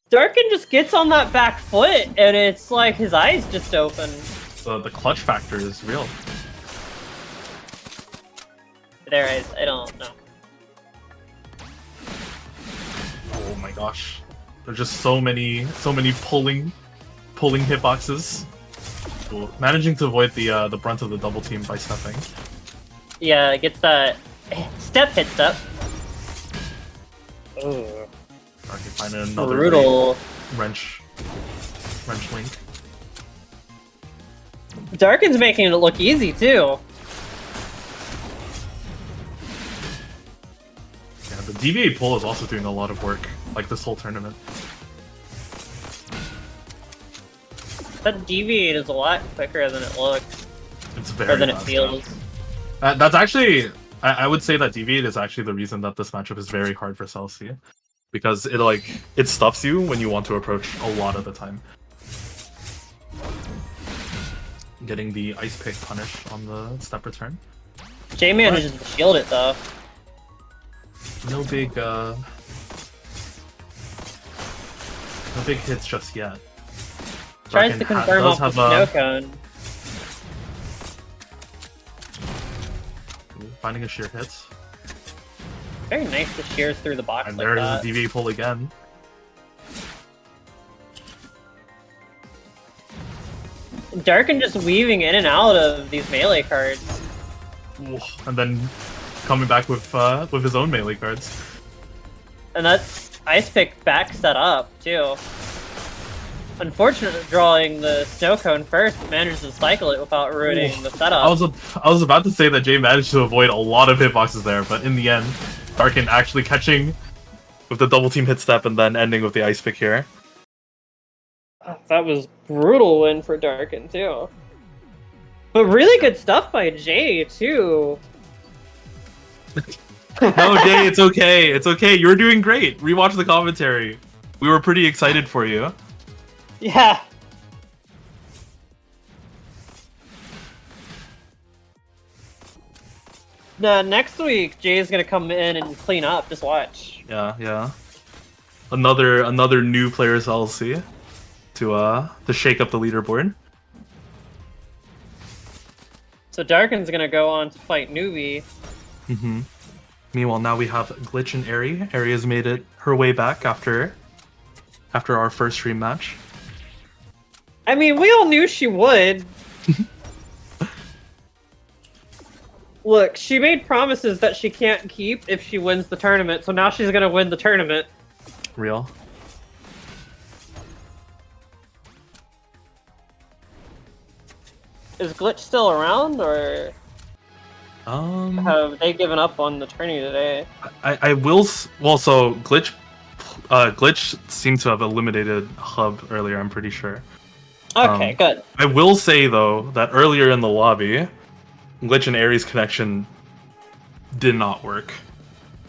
Darkin just gets on that back foot, and it's like his eyes just open. The clutch factor is real. Their eyes, I don't know. Oh my gosh, there's just so many pulling hitboxes. Cool. Managing to avoid the brunt of the double team by stepping. Yeah, it gets that step hit step. Oh, Darkin finding another brutal. wrench link. Darkin's making it look easy too. Yeah, the deviate pull is also doing a lot of work, like this whole tournament. That deviate is a lot quicker than it looks, It's or very than it fast, feels. yeah. That's actually, I would say that deviate is actually the reason that this matchup is very hard for Celsi, because it stuffs you when you want to approach a lot of the time. Getting the ice pick punish on the step return. Jay manages to shield it though. No big hits just yet. Tries to confirm off the snow cone. Finding a sheer hit. Very nice to shears through the box And like there's that. the deviate pull again. Darkin just weaving in and out of these melee cards. And then coming back with his own melee cards. And that's Ice Pick back set up too. Unfortunate drawing the snow cone first, manages to cycle it without ruining the setup. I was about to say that Jay managed to avoid a lot of hitboxes there, but in the end, Darkin actually catching with the double team hit step and then ending with the ice pick here. That was brutal win for Darkin too. But really good stuff by Jay too. No, Jay, it's okay. It's okay. You're doing great. Rewatch the commentary. We were pretty excited for you. Yeah. Next week, Jay's gonna come in and clean up. Just watch. Yeah, yeah. Another new players LC to shake up the leaderboard. So Darkin's gonna go on to fight Newbie. Mm-hmm. Meanwhile, now we have Glitch and Aerie. Aerie has made it her way back after our first stream match. I mean, we all knew she would. Look, she made promises that she can't keep if she wins the tournament, so now she's gonna win the tournament. Real. Is Glitch still around, or have they given up on the tourney today? I will. Well, so Glitch seemed to have eliminated Hub earlier. I'm pretty sure. Okay, good. I will say though that earlier in the lobby, Glitch and Aerie's connection did not work.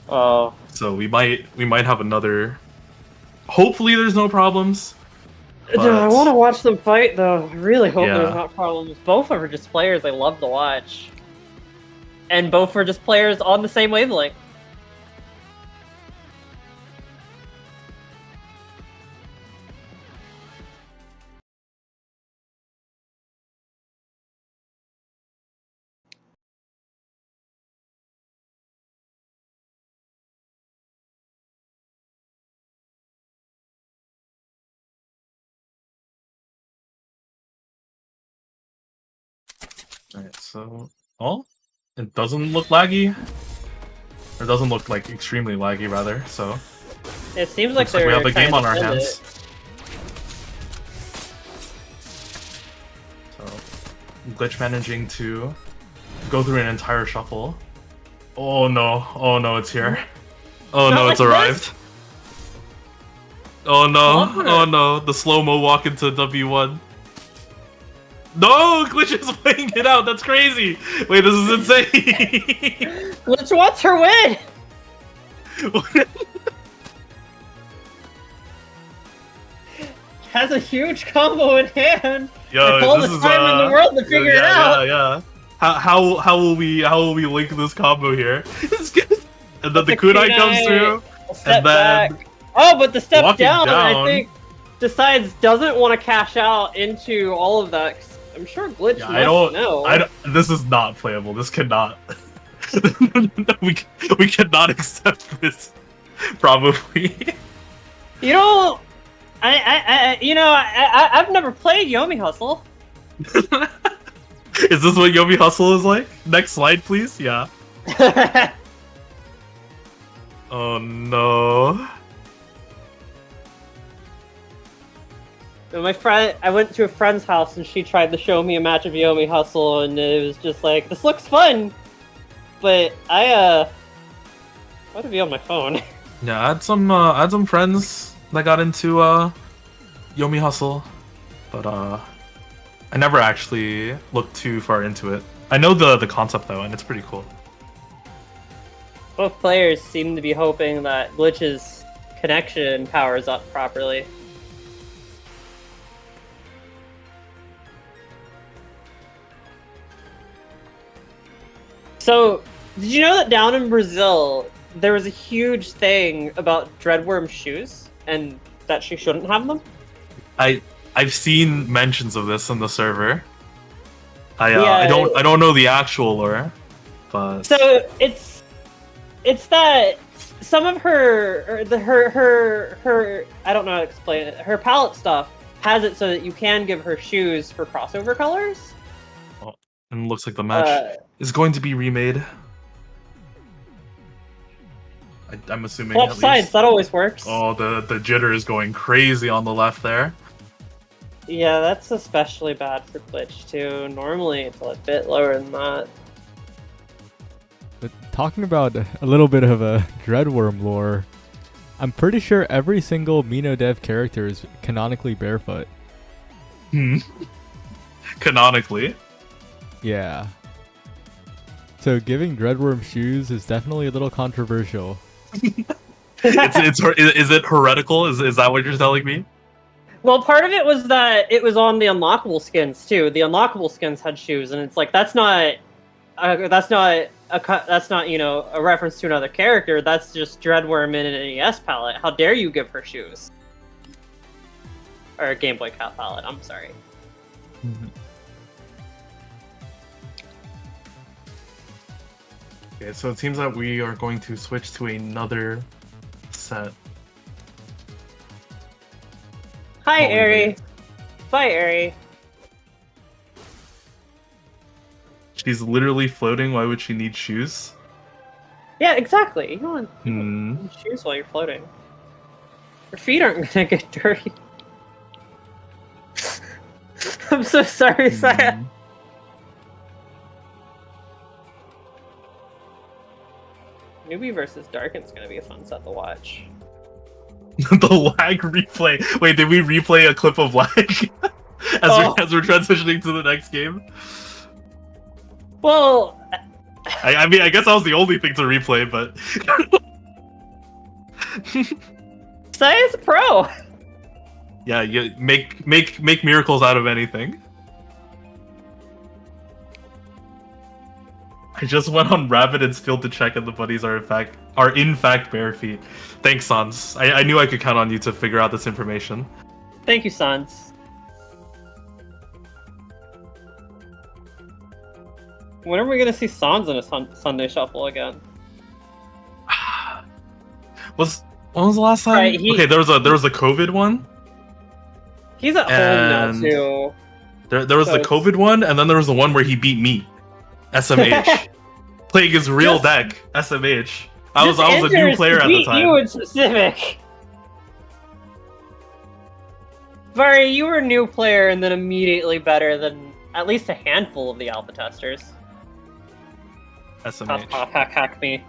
Oh. So we might have another. Hopefully, there's no problems. Dude, I want to watch them fight, though. I really hope Yeah. there's not problems. Both of them are just players I love to watch. And both are just players on the same wavelength. Alright, so it doesn't look laggy. It doesn't look like extremely laggy, rather. So It seems like looks like they're we have a trying game to on our defend hands. it. So Glitch managing to go through an entire shuffle. Oh no, it's here. Oh Not no, it's like arrived. this. Oh no, Clever. oh no, the slow-mo walk into W1. No, Glitch is playing it out, that's crazy! Wait, this is insane! Glitch wants her win! Has a huge combo in hand. Yo, With all this the is, time in the world to figure it out. Yeah. How will we link this combo here? And then the That's a kunai comes kunai, through, a step and then back. Oh, but the step walking down, I down. think, decides doesn't want to cash out into all of that. 'Cause I'm sure Glitch yeah, must know. I don't. This is not playable. This cannot. we cannot accept this. Probably. You know, I've never played Yomi Hustle. Is this what Yomi Hustle is like? Next slide, please. Yeah. Oh no. My friend, I went to a friend's house and she tried to show me a match of Yomi Hustle, and it was just like, this looks fun, but I want to be on my phone. Yeah, I had some friends that got into Yomi Hustle, but I never actually looked too far into it. I know the concept though, and it's pretty cool. Both players seem to be hoping that Glitch's connection powers up properly. So, did you know that down in Brazil, there was a huge thing about Dreadworm's shoes, and that she shouldn't have them? I've seen mentions of this on the server. Yeah. I don't know the actual lore, but So it's that some of her I don't know how to explain it. Her palette stuff has it so that you can give her shoes for crossover colors. and it looks like the match is going to be remade. I'm assuming. Flip at sides, least. that always works. Oh, the jitter is going crazy on the left there. Yeah, that's especially bad for Glitch too. Normally it's a bit lower than that. But talking about a little bit of a Dreadworm lore, I'm pretty sure every single Mino Dev character is canonically barefoot. Canonically. Yeah. So giving Dreadworm shoes is definitely a little controversial. Is it heretical? Is that what you're telling me? Well, part of it was that it was on the unlockable skins too. The unlockable skins had shoes, and it's like that's not you know a reference to another character. That's just Dreadworm in an NES palette. How dare you give her shoes? Or a Game Boy palette. I'm sorry. Okay, so it seems that we are going to switch to another set. Hi, Holy Aerie. wait. Bye, Aerie. She's literally floating. Why would she need shoes? Yeah, exactly. You don't need shoes while you're floating. Your feet aren't gonna get dirty. I'm so sorry, Saya. Newbie versus Darken's gonna be a fun set to watch. The lag replay. Wait, did we replay a clip of lag as we're transitioning to the next game? Well, I mean, I guess that was the only thing to replay, but Saya's a pro. yeah, you make miracles out of anything. I just went on Rabbit and Steel to check, and the buddies are in fact bare feet. Thanks, Sans. I knew I could count on you to figure out this information. Thank you, Sans. When are we gonna see Sans in a Sunday Shuffle again? When was the last time? Right, Okay, there was a COVID one. He's at home now too. There was the COVID one, and then there was the one where he beat me, SMH, playing his real deck, SMH. I was a new player at the time. You in specific. Vari, you were a new player and then immediately better than at least a handful of the alpha testers. SMH. Hack me.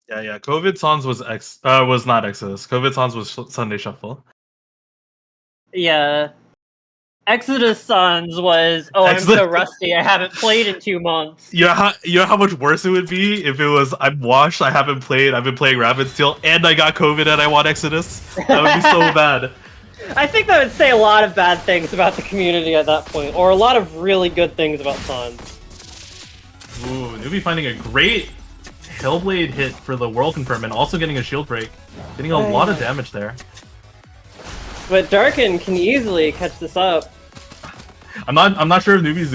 Yeah. COVID Sans was not Exodus. COVID Sans was Sunday Shuffle. Yeah. Exodus Sans was, I'm so rusty, I haven't played in 2 months. You know how much worse it would be if it was, I'm washed, I've been playing Rabbit Steel, and I got COVID and I want Exodus? That would be so bad. I think that would say a lot of bad things about the community at that point, or a lot of really good things about Sans. Ooh, Newbie finding a great Hellblade hit for the world confirm, and also getting a shield break. Getting a lot of damage there. But Darken can easily catch this up. I'm not sure if Newbie's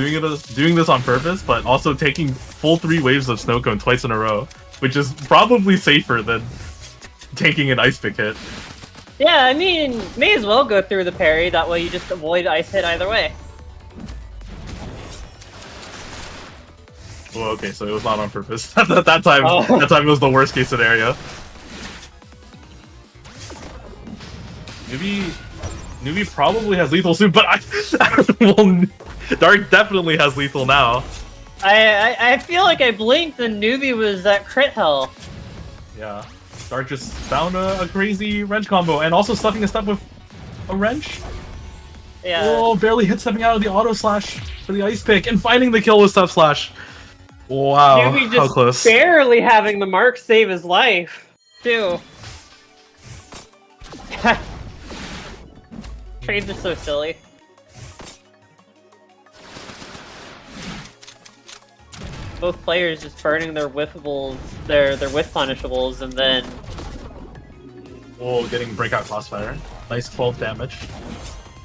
doing this on purpose, but also taking full 3 waves of snow cone twice in a row, which is probably safer than taking an ice pick hit. Yeah, I mean, may as well go through the parry, that way you just avoid ice hit either way. Oh, okay, so it was not on purpose. That time it was the worst case scenario. Newbie probably has lethal soon, but well, Dark definitely has lethal now. I feel like I blinked and Newbie was at crit hell. Yeah, Dark just found a crazy wrench combo, and also stuffing a step with a wrench. Yeah. Oh, barely hit stepping out of the auto slash for the ice pick, and finding the kill with step slash. Wow, Newbie just how close. barely having the mark save his life, too. Trades are so silly. Both players just burning their whiffables, their whiff punishables, and then... Oh, getting breakout crossfire. Nice 12 damage.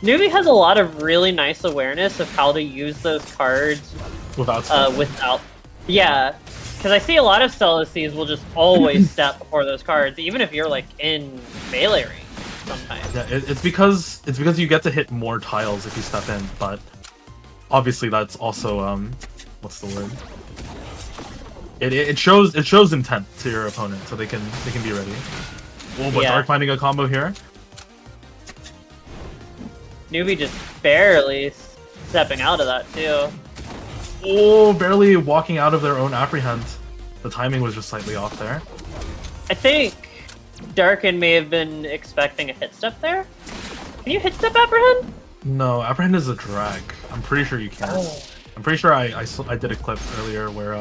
Newbie has a lot of really nice awareness of how to use those cards without... Yeah, because I see a lot of Celestes will just always step before those cards, even if you're like in melee range sometimes. Yeah, it's because you get to hit more tiles if you step in, but obviously that's also what's the word? It shows intent to your opponent, so they can be ready. Oh, but Dark finding a combo here. Newbie just barely stepping out of that too. Oh, barely walking out of their own apprehend. The timing was just slightly off there. I think Darkin may have been expecting a hit step there. Can you hit step apprehend? No, apprehend is a drag. I'm pretty sure you can't. Oh. I'm pretty sure I did a clip earlier where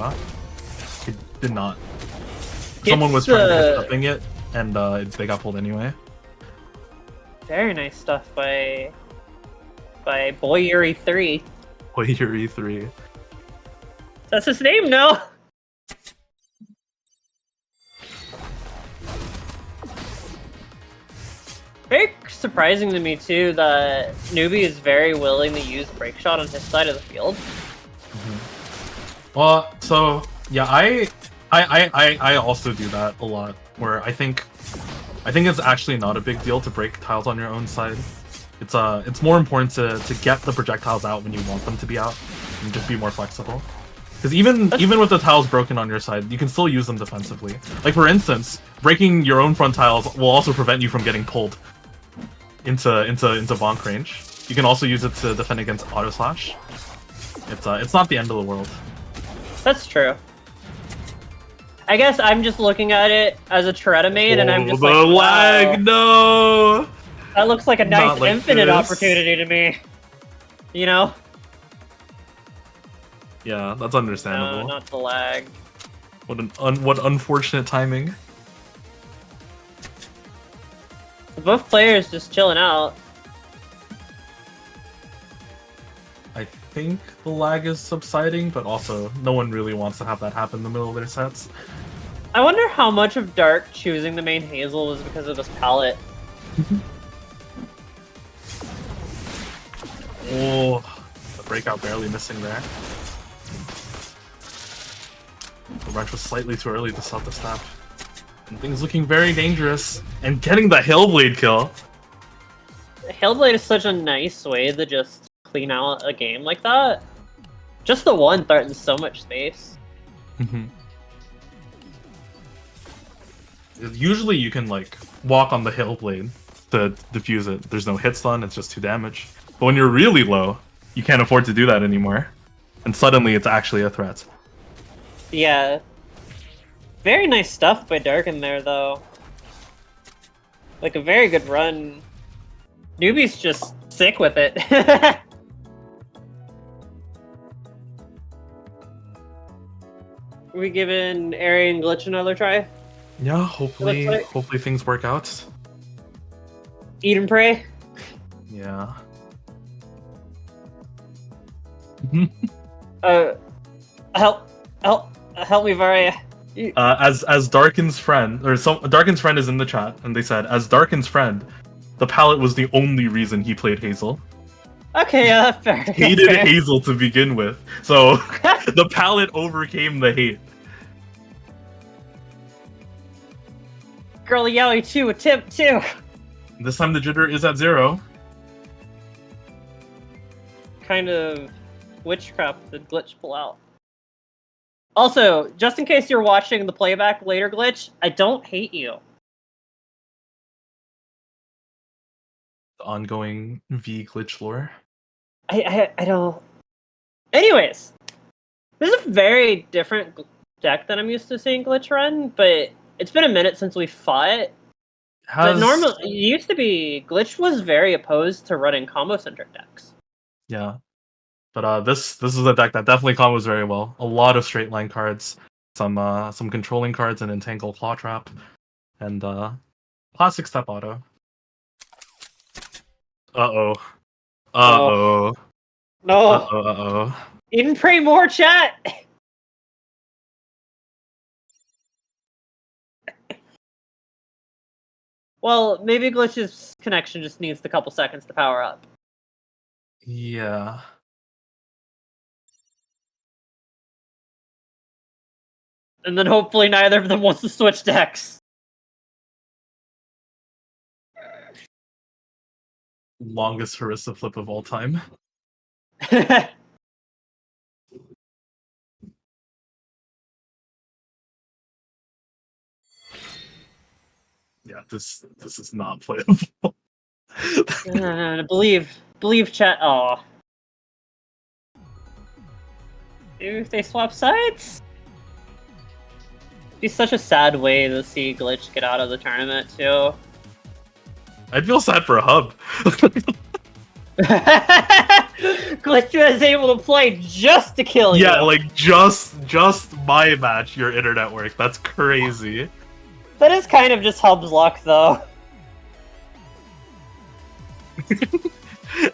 it did not. Someone was trying to hit stepping it, and they got pulled anyway. Very nice stuff by Boy Yuri 3. Boy Yuri 3. That's his name now. Very surprising to me too that Newbie is very willing to use break shot on his side of the field. Well, so yeah, I also do that a lot. Where I think it's actually not a big deal to break tiles on your own side. It's more important to get the projectiles out when you want them to be out, and just be more flexible. Because even with the tiles broken on your side, you can still use them defensively. Like for instance, breaking your own front tiles will also prevent you from getting pulled into bonk range. You can also use it to defend against auto slash. It's not the end of the world. That's true. I guess I'm just looking at it as a Toretta main, and I'm just the like, lag, wow, no. that looks like a nice like infinite this. opportunity to me. You know? Yeah, that's understandable. No, not the lag. What unfortunate timing. Both players just chilling out. I think the lag is subsiding, but also no one really wants to have that happen in the middle of their sets. I wonder how much of Dark choosing the main Hazel was because of his palette. Oh, the breakout barely missing there. The wrench was slightly too early to stop the snap. And things looking very dangerous. And getting the Hellblade kill. Hellblade is such a nice way to just clean out a game like that. Just the one threatens so much space. Usually you can like walk on the Hellblade to defuse it. There's no hit stun, it's just 2 damage. But when you're really low, you can't afford to do that anymore. And suddenly it's actually a threat. Yeah. Very nice stuff by Dark in there, though. Like, a very good run. Newbie's just sick with it. We giving Aryan Glitch another try? Yeah, hopefully things work out. Eat and pray? Yeah. Help me, Varia. As Darkin's friend, Darkin's friend is in the chat, and they said, as Darkin's friend, the palette was the only reason he played Hazel. Okay, yeah, that's fair. Hated Hazel to begin with, so the palette overcame the hate. Girl Yowie 2 attempt 2. This time the jitter is at 0. Kind of witchcraft did Glitch pull out. Also, just in case you're watching the playback later, Glitch, I don't hate you. The ongoing V glitch lore. I don't... Anyways, this is a very different deck than I'm used to seeing Glitch run, but it's been a minute since we fought. But normally, it used to be, Glitch was very opposed to running combo-centric decks. Yeah. But this is a deck that definitely combos very well. A lot of straight line cards, some controlling cards, and Entangle Claw Trap, and classic step auto. Uh-oh. Uh-oh. No. Uh-oh. Even pray more, chat! Well, maybe Glitch's connection just needs a couple seconds to power up. Yeah. And then hopefully neither of them wants to switch decks. Longest Harissa flip of all time. Yeah, this is not playable. Believe chat. Oh. If they swap sides? It'd be such a sad way to see Glitch get out of the tournament, too. I'd feel sad for Hub. Glitch was able to play just to kill you. Yeah, like just my match, your internet work. That's crazy. That is kind of just Hub's luck, though.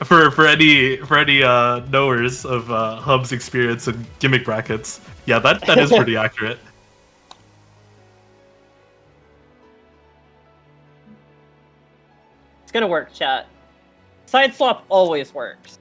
for any knowers of Hub's experience in gimmick brackets, yeah, that is pretty accurate. It's gonna work, chat. Side swap always works.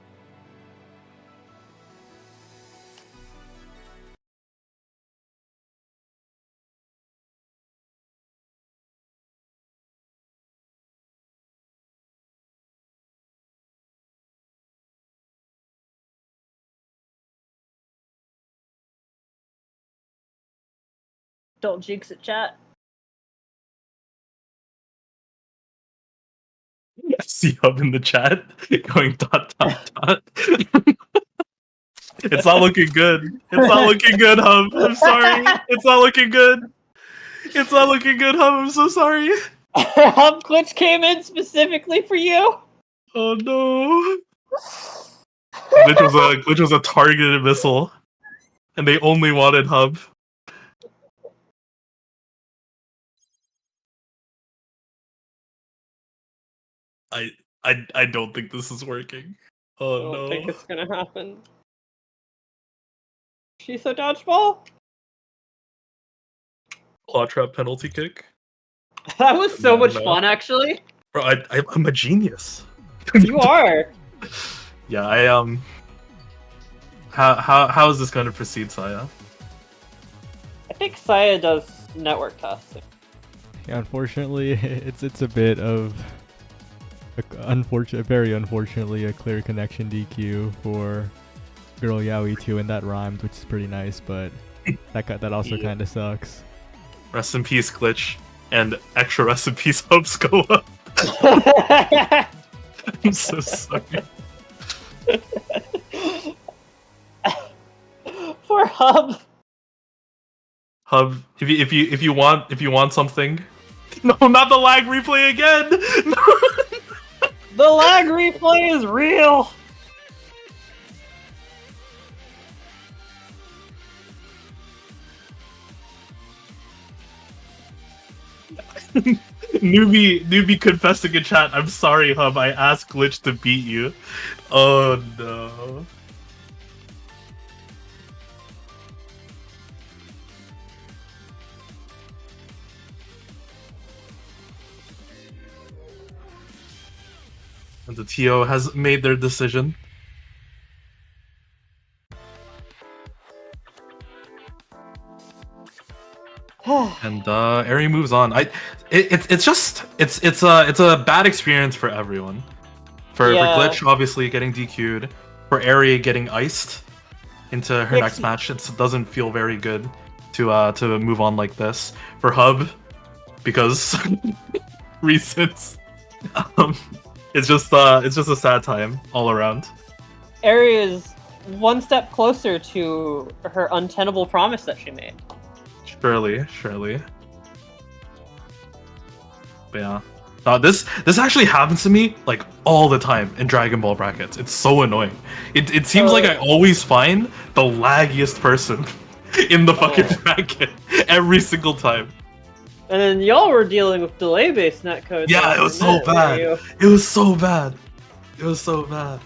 Don't jinx it, chat. I see Hub in the chat going ... It's not looking good. It's not looking good, Hub. I'm sorry. It's not looking good. It's not looking good, Hub. I'm so sorry. Hub Glitch came in specifically for you. Oh no. Glitch was a targeted missile, and they only wanted Hub. I don't think this is working. Oh I don't no. think it's gonna happen. She's a dodgeball? Claw trap penalty kick. That was so much No. fun, actually. Bro, I'm a genius. You are. Yeah, I How is this going to proceed, Saya? I think Saya does network testing. Yeah, unfortunately, it's a bit of very unfortunately a clear connection DQ for Girl Yaoi 2, and that rhymed, which is pretty nice, but that also kind of sucks. Rest in peace, Glitch, and extra rest in peace, Hopes go up. I'm so sorry. Poor Hub. Hub, if you want something, no, not the lag replay again. No. The lag replay is real. newbie confessing in chat. I'm sorry, Hub. I asked Glitch to beat you. Oh no. And the TO has made their decision. And Eri moves on. It's a bad experience for everyone. For Glitch obviously getting DQ'd, for Eri getting iced into her next match. It doesn't feel very good to move on like this. For Hub, because reasons. It's just a sad time all around. Eri is one step closer to her untenable promise that she made. Surely. But yeah. This actually happens to me like all the time in Dragon Ball brackets. It's so annoying. It seems like I always find the laggiest person in the fucking bracket every single time. And then y'all were dealing with delay-based netcode. Yeah, it was so bad. It was so bad. It was so bad.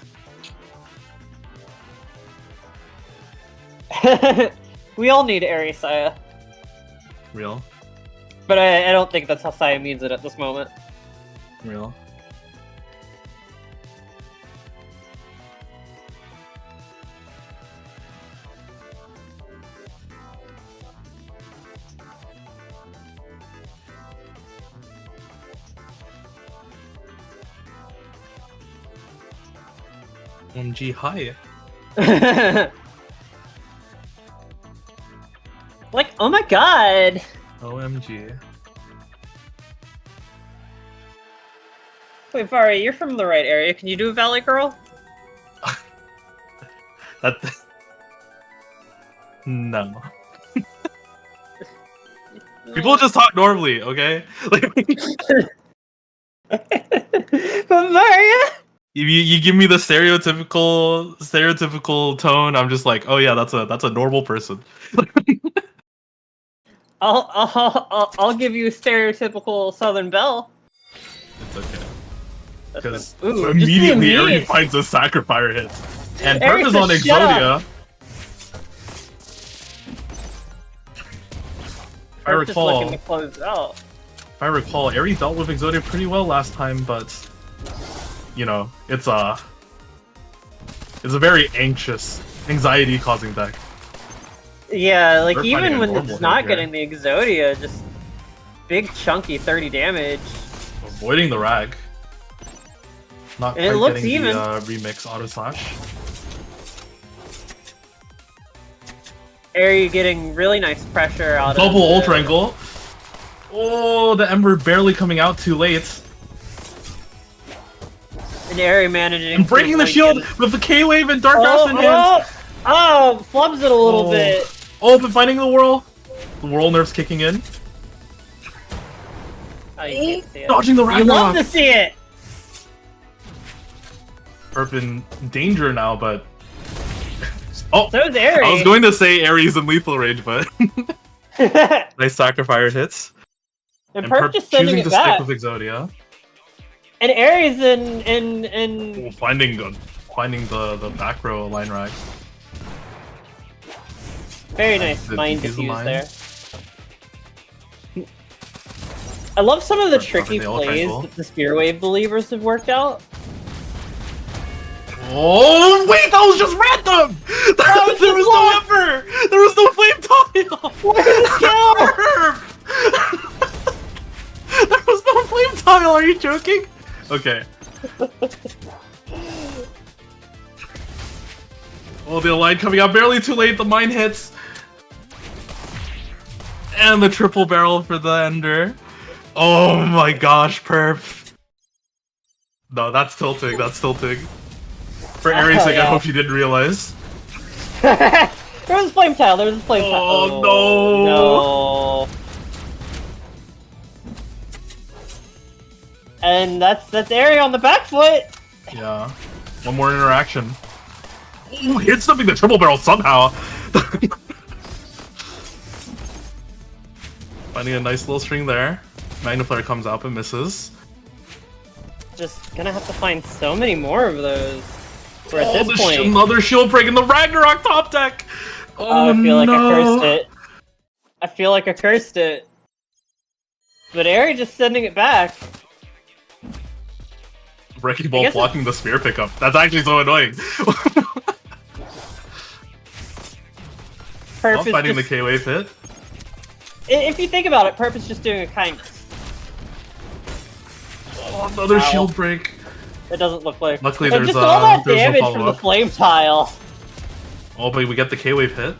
We all need Eri Saya. Real. But I don't think that's how Saya means it at this moment. Real. MG hi. Like, oh my god! OMG. Wait, Vari, you're from the right area. Can you do a Valley Girl? No. People just talk normally, okay? Like, But Mario. you give me the stereotypical tone, I'm just like, oh yeah, that's a normal person. I'll give you a stereotypical Southern Belle. It's okay. Because Ooh, immediately just Eri the finds a sacrifice hit. And Eri Perp is said, on "Shut Exodia. up." If I recall, Just looking to close out. if I recall, Eri dealt with Exodia pretty well last time, but you know, it's a very anxious, anxiety-causing deck. Yeah, like We're finding even a when normal it's not hit here. getting the Exodia, just big chunky 30 damage. Avoiding the rag. Not And it quite looks getting even. the remix auto slash. Eri getting really nice pressure out Double of Ultra Angle. Oh, the Ember barely coming out too late. And Eri managing And breaking the to shield like, with the K-Wave and Dark Grasp in hand. Flubs it a little bit. Oh, but finding the whirl. The whirl nerf's kicking in. Oh, you can't see it. Dodging the You love Ragnarok. to see it. Perp in danger now, but... Oh, So is Eri. I was going to say Ares in lethal range, but... Nice sacrifice hits. and Perp just sending choosing it to back. stick with Exodia. And Aries in Oh, finding the back row line rag. very nice The mind DP's the diffuse mine. there. I love some of the Perp tricky dropping the ult plays triangle. that the Spear Wave believers have worked out. Oh wait, that was just random! There was no Ember! There was no flame tile! There was no flame tile, are you joking? Okay. Oh, the line coming out barely too late, the mine hits. And the triple barrel for the ender. Oh my gosh, perp. No, that's tilting, that's tilting. For Ares' sake, I yeah. hope you didn't realize. There was a flame tile. There was a flame tile. Oh, no! And that's Eri on the back foot. Yeah. One more interaction. Ooh, hit something the triple barrel somehow. Finding a nice little string there. Magnifier comes out but misses. Just gonna have to find so many more of those. We're at Oh, this point. another shield break in the Ragnarok top deck! Oh, I feel like no. I cursed it. I feel like I cursed it. But Eri just sending it back. Wrecking I Ball guess blocking the spear pickup. That's actually so annoying. Perp Well, is finding the just, K-Wave hit. if you think about it, Perp is just doing a kindness. Oh, another Ow. shield break. It doesn't look like. Luckily, And there's just all that there's no damage from the follow-up. flame tile. Oh, but we get the K-Wave hit.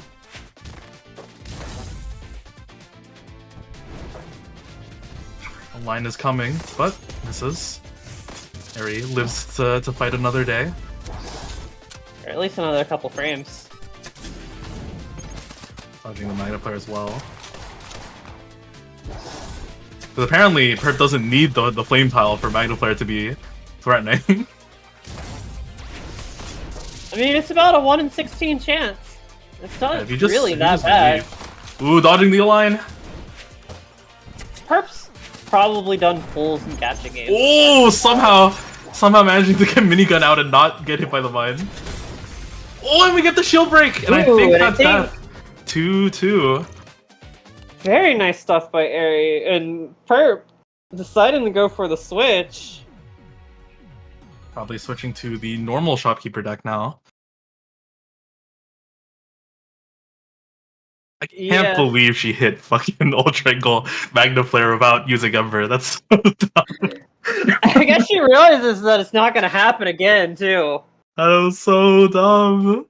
The line is coming, but misses. Eri lives to fight another day. Or at least another couple frames. Dodging the magnifier as well. But apparently, Perp doesn't need the flame tile for magnifier to be threatening. I mean, it's about a 1 in 16 chance. It's not If you just- really if you that just bad. leave. Ooh, dodging the line. Perp's probably done pulls and catching games. Oh, somehow managing to get minigun out and not get hit by the mine. Oh, and we get the shield break, and I Ooh, think and I that's think- that. 2-2. Very nice stuff by Eri, and Perp deciding to go for the switch. Probably switching to the normal shopkeeper deck now. I can't Yeah. believe she hit fucking Ultra Angle Magna Flare without using Ember. That's so dumb. I guess she realizes that it's not gonna happen again, too. That was so dumb.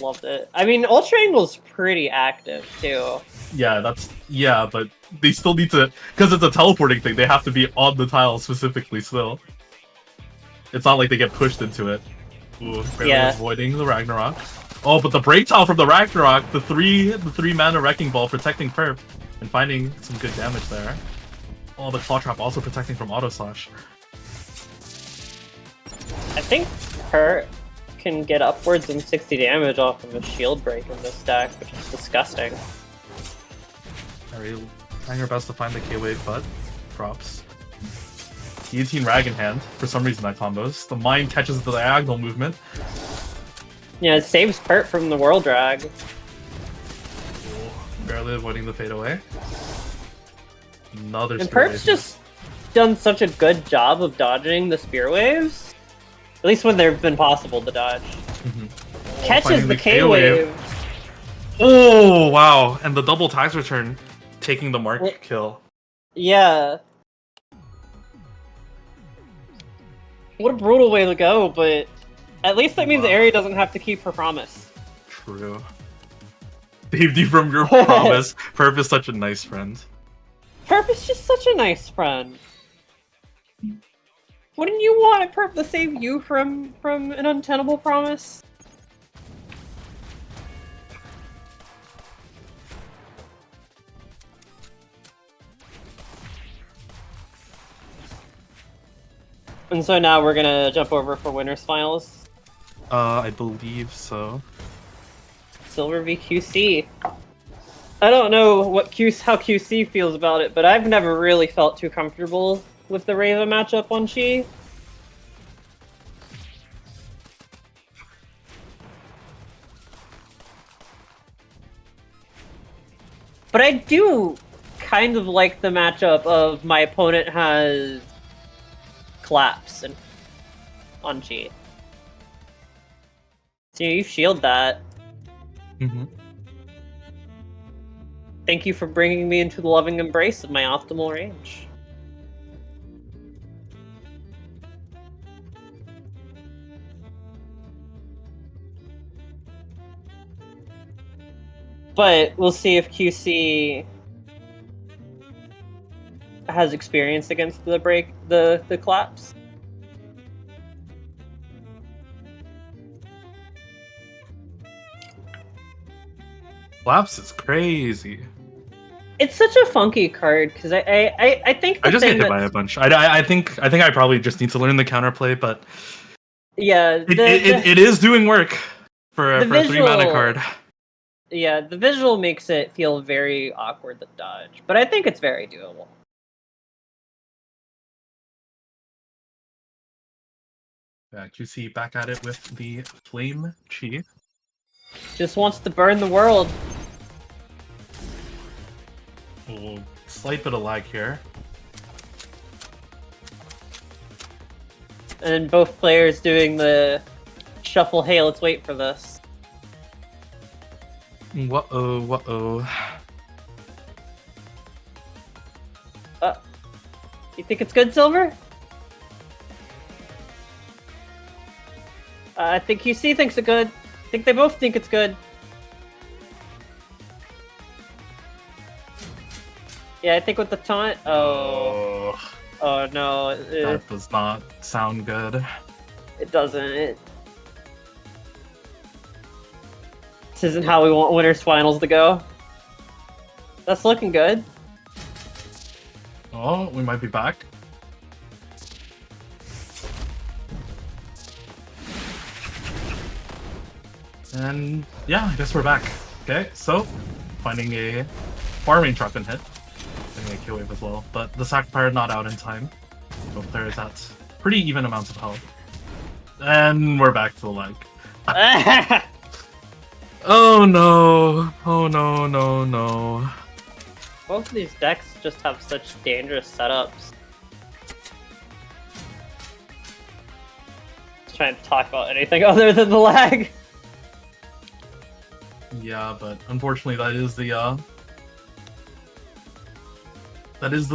Loved it. I mean, Ultra Angle's pretty active, too. Yeah, but they still need to, because it's a teleporting thing, they have to be on the tile specifically still. It's not like they get pushed into it. Ooh, barely Yeah. avoiding the Ragnarok. Oh, but the break tile from the Ragnarok, the three mana Wrecking Ball protecting Perp and finding some good damage there. Oh, the Claw Trap also protecting from Auto Slash. I think Perp can get upwards than 60 damage off of a shield break in this deck, which is disgusting. Alright, trying your best to find the K-Wave, but drops. Guillotine Rag in hand. For some reason that combos. The Mind catches the diagonal movement. Yeah, it saves Perp from the World Drag. Barely avoiding the fade away. Another And Spear Perp's Wave. just done such a good job of dodging the Spear Waves. At least when they've been possible to dodge. Catches finding the the K-Wave. K-Wave. Oh, wow. And the double tax return taking the mark Wait. kill. Yeah. What a brutal way to go, but at least that means Wow. Aerie doesn't have to keep her promise. True. Saved you from your promise. Perp is such a nice friend. Perp is just such a nice friend. Wouldn't you want Perp to save you from an untenable promise? And so now we're gonna jump over for winners finals. I believe so. Silver v QC. I don't know how QC feels about it, but I've never really felt too comfortable with the Reva matchup on Chi. But I do kind of like the matchup of my opponent has Collapse on Chi. So you shield that. Mm-hmm. Thank you for bringing me into the loving embrace of my optimal range. But we'll see if QC has experience against the collapse. Collapse is crazy. It's such a funky card because I think I the just thing get hit by a bunch. I think I probably just need to learn the counterplay, but yeah, it is doing work for a 3-mana card. Yeah, the visual makes it feel very awkward to dodge, but I think it's very doable. Yeah, QC back at it with the Flame Chi. Just wants to burn the world. Slight bit of lag here. And both players doing the shuffle, hey, let's wait for this. Whoa, whoa. You think it's good, Silver? I think QC thinks it's good. I think they both think it's good. Yeah, I think with the taunt. Oh no, That does not sound good. it doesn't. This isn't how we want winners finals to go. That's looking good. Oh, we might be back. And yeah, I guess we're back. Okay, so finding a farming trap and hit. Finding a kill wave as well. But the Sacrifier not out in time. Both players at pretty even amounts of health. And we're back to the lag. Oh no. Oh no, no, no. Both of these decks just have such dangerous setups. Just trying to talk about anything other than the lag. Yeah, but unfortunately that is the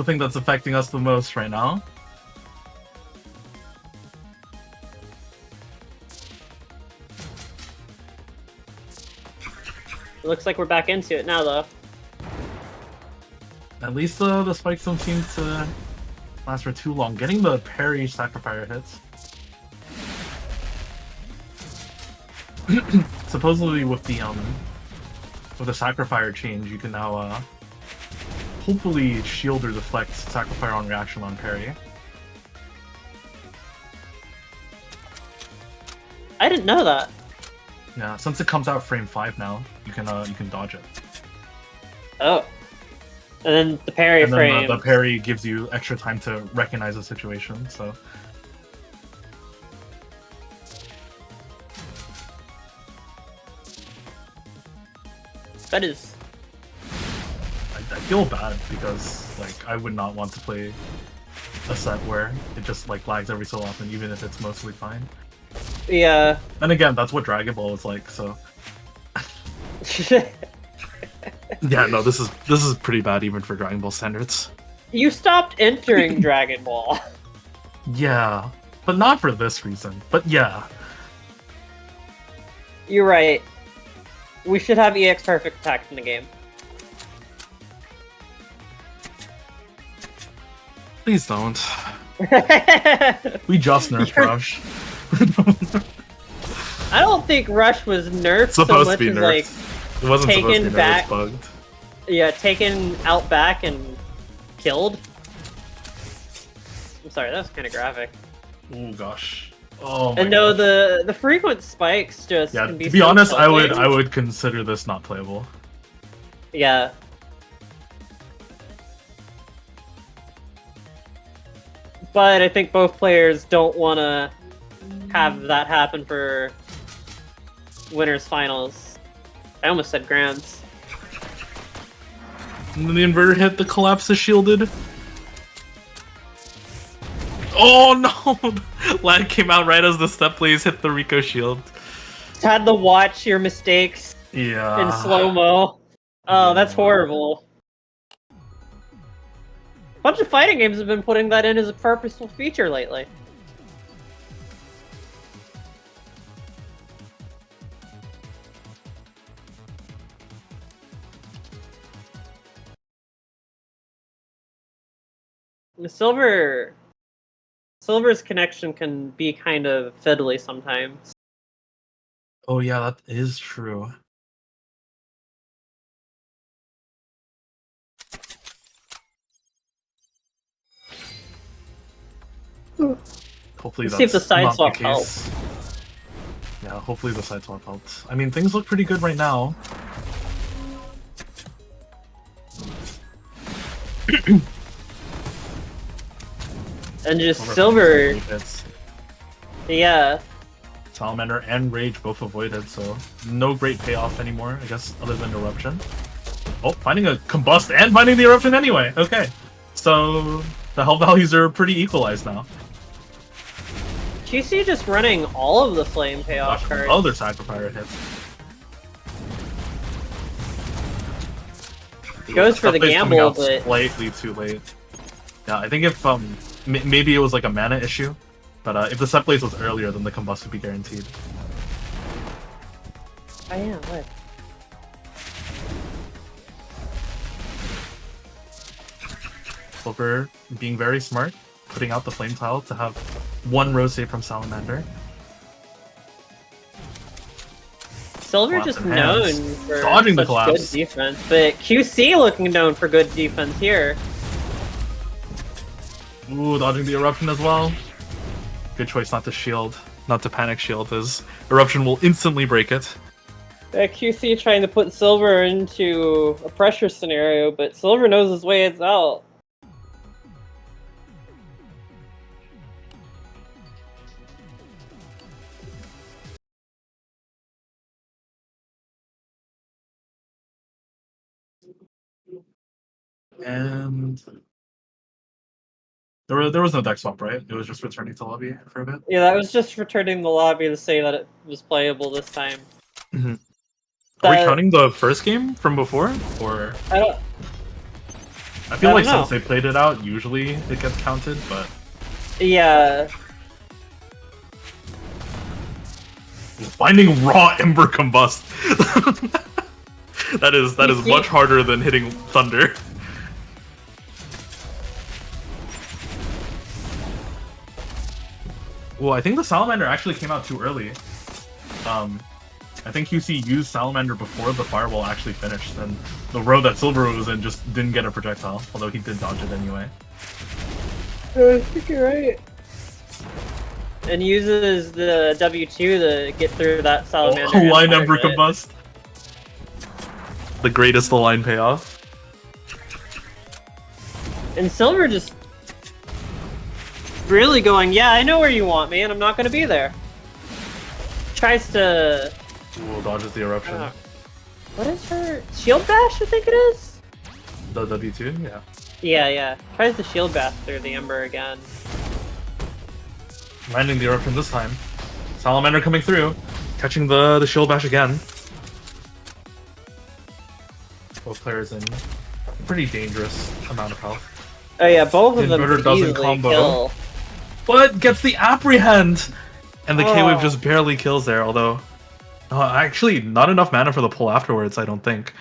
thing that's affecting us the most right now. It looks like we're back into it now, though. At least the spikes don't seem to last for too long. Getting the parry Sacrifier hits. supposedly with the Sacrifier change, you can now hopefully shield or deflect Sacrifier on reaction on parry. I didn't know that. Yeah, since it comes out frame 5 now, you can dodge it. Oh. And then the parry And then frame. the parry gives you extra time to recognize the situation, so... That is... I feel bad because, like, I would not want to play a set where it just, like, lags every so often, even if it's mostly fine. Yeah. And again, that's what Dragon Ball is like, so... Yeah, no, this is pretty bad even for Dragon Ball standards. You stopped entering Dragon Ball. Yeah, but not for this reason. But yeah. You're right. We should have EX perfect attacks in the game. Please don't. We just nerfed Rush. I don't think Rush was nerfed It's supposed so much to be as nerfed. like It wasn't supposed to taken be nerfed, back. it's bugged. Yeah, taken out back and killed. I'm sorry, that was kind of graphic. Oh gosh. Oh my And no, gosh. the frequent spikes just Yeah, can be to be so honest, I tilting. would consider this not playable. Yeah. But I think both players don't want to have that happen for winners finals. I almost said grands. And then the inverter hit, the collapse is shielded. Oh no! Lag came out right as the step plays hit the Rico shield. Had to watch your mistakes Yeah. in slow-mo. Oh, that's horrible. A bunch of fighting games have been putting that in as a purposeful feature lately. The Silver's connection can be kind of fiddly sometimes. Oh yeah, that is true. Hopefully Let's see if the that's side not swap the case. Yeah, hopefully the side swap helped. I mean, things look pretty good right now. And just Silver Silver, hits. yeah. Salamander and Rage both avoided, so no great payoff anymore, I guess, other than Eruption. Oh, finding a Combust and finding the Eruption anyway! Okay. So, the health values are pretty equalized now. QC just running all of the flame payoff cards. Other Sacrifier hits. Goes for the Stuff is coming gamble, out but slightly too late. Yeah, I think if maybe it was like a mana issue, but if the set blaze was earlier, then the combust would be guaranteed. oh yeah, what? Silver being very smart, putting out the flame tile to have one rose save from Salamander. Silver Collapse just in known hands. for Dodging the such collapse. good defense, but QC looking known for good defense here. Ooh, dodging the eruption as well. Good choice not to shield, not to panic shield, as eruption will instantly break it. QC trying to put Silver into a pressure scenario, but Silver knows his way is out. And there was no deck swap, right? It was just returning to lobby for a bit. Yeah, that was just returning the lobby to say that it was playable this time. Mm-hmm. Are we counting the first game from before, or I don't. I feel I like don't know. since they played it out, usually it gets counted, but Yeah. finding raw ember combust. that is much harder than hitting thunder. Well, I think the salamander actually came out too early. I think QC used Salamander before the fireball actually finished, and the row that Silver was in just didn't get a projectile, although he did dodge it anyway. I think you're right. And uses the W2 to get through that Salamander. Line Ember Combust. The greatest line payoff. And Silver just really going, yeah, I know where you want me, and I'm not going to be there. Tries to... Ooh, dodges the eruption. What is her... Shield Bash, I think it is? The W2? Yeah. Yeah. Tries to Shield Bash through the Ember again. Landing the eruption this time. Salamander coming through. Catching the Shield Bash again. Both players in a pretty dangerous amount of health. Oh yeah, both of them Inverter could doesn't easily combo. kill. But gets the Apprehend! And the K-Wave just barely kills there, although... actually, not enough mana for the pull afterwards, I don't think.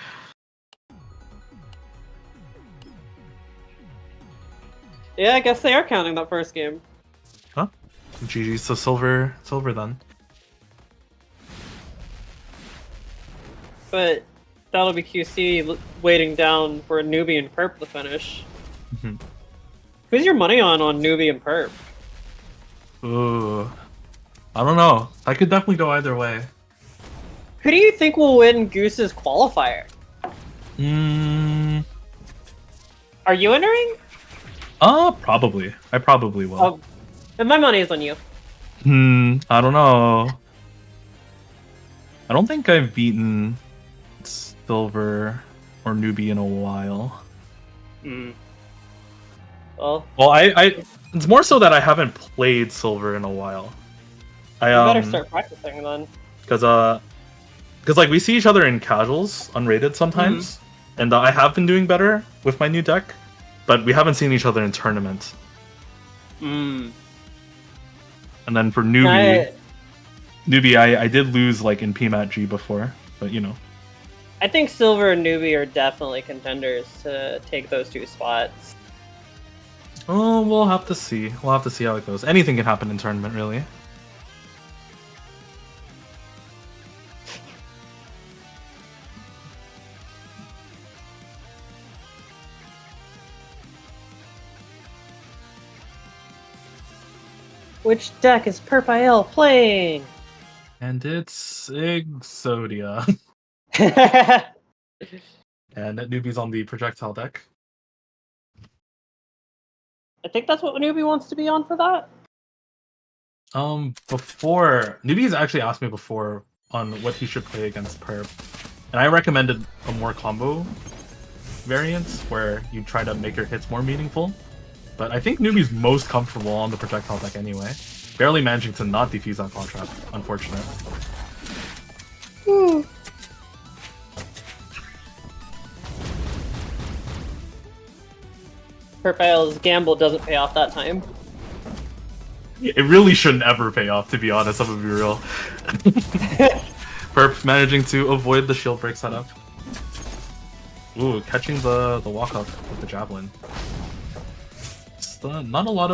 Yeah, I guess they are counting that first game. Huh? GG's to Silver then. But that'll be QC waiting down for a Newbie and Perp to finish. Who's your money on Newbie and Perp? Ooh. I don't know. I could definitely go either way. Who do you think will win Goose's qualifier? Are you entering? Probably. I probably will. And my money is on you. I don't know. I don't think I've beaten Silver or Newbie in a while. Well, it's more so that I haven't played Silver in a while. you better start practicing then. Because like we see each other in casuals, unrated sometimes, and I have been doing better with my new deck, but we haven't seen each other in tournament. And then for Newbie, I did lose like in PMAT G before, but you know. I think Silver and Newbie are definitely contenders to take those two spots. Oh, we'll have to see. We'll have to see how it goes. Anything can happen in tournament, really. Which deck is Perp.il playing? And it's Exodia. And Newbie's on the projectile deck. I think that's what Newbie wants to be on for that. Before Newbie's actually asked me before on what he should play against Perp, and I recommended a more combo variant where you try to make your hits more meaningful. But I think Newbie's most comfortable on the projectile deck anyway, barely managing to not defuse that claw trap. Unfortunate. Perp.il's gamble doesn't pay off that time. It really shouldn't ever pay off, to be honest, I'm gonna be real. Perp managing to avoid the shield break setup. Ooh, catching the walk up with the javelin. It's not a lot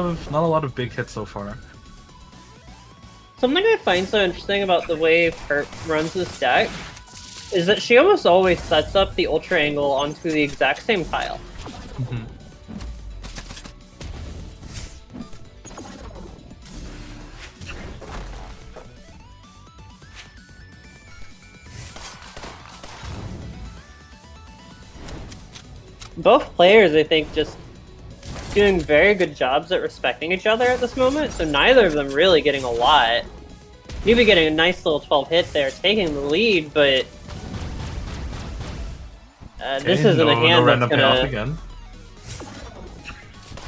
of big hits so far. Something I find so interesting about the way Perp runs this deck is that she almost always sets up the ultra angle onto the exact same tile. Both players, I think, just doing very good jobs at respecting each other at this moment, so neither of them really getting a lot. Newbie getting a nice little 12 hit there, taking the lead, but this isn't a hand that's gonna again.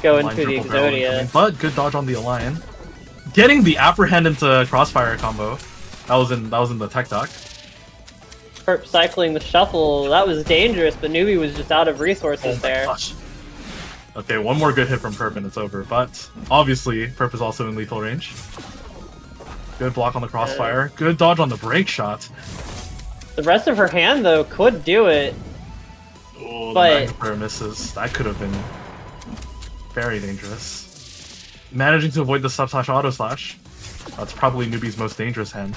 Go into the Exodia. But good dodge on the Align. Getting the Apprehend into Crossfire combo. That was in the tech dock. Perp cycling the shuffle, that was dangerous, but Newbie was just out of resources there. Gosh. Okay, one more good hit from Perp and it's over, but obviously Perp is also in lethal range. Good block on the Crossfire, good dodge on the break shot. The rest of her hand, though, could do it. Oh, but the Prayer misses. That could have been very dangerous. Managing to avoid the sub slash auto slash. That's probably Newbie's most dangerous hand.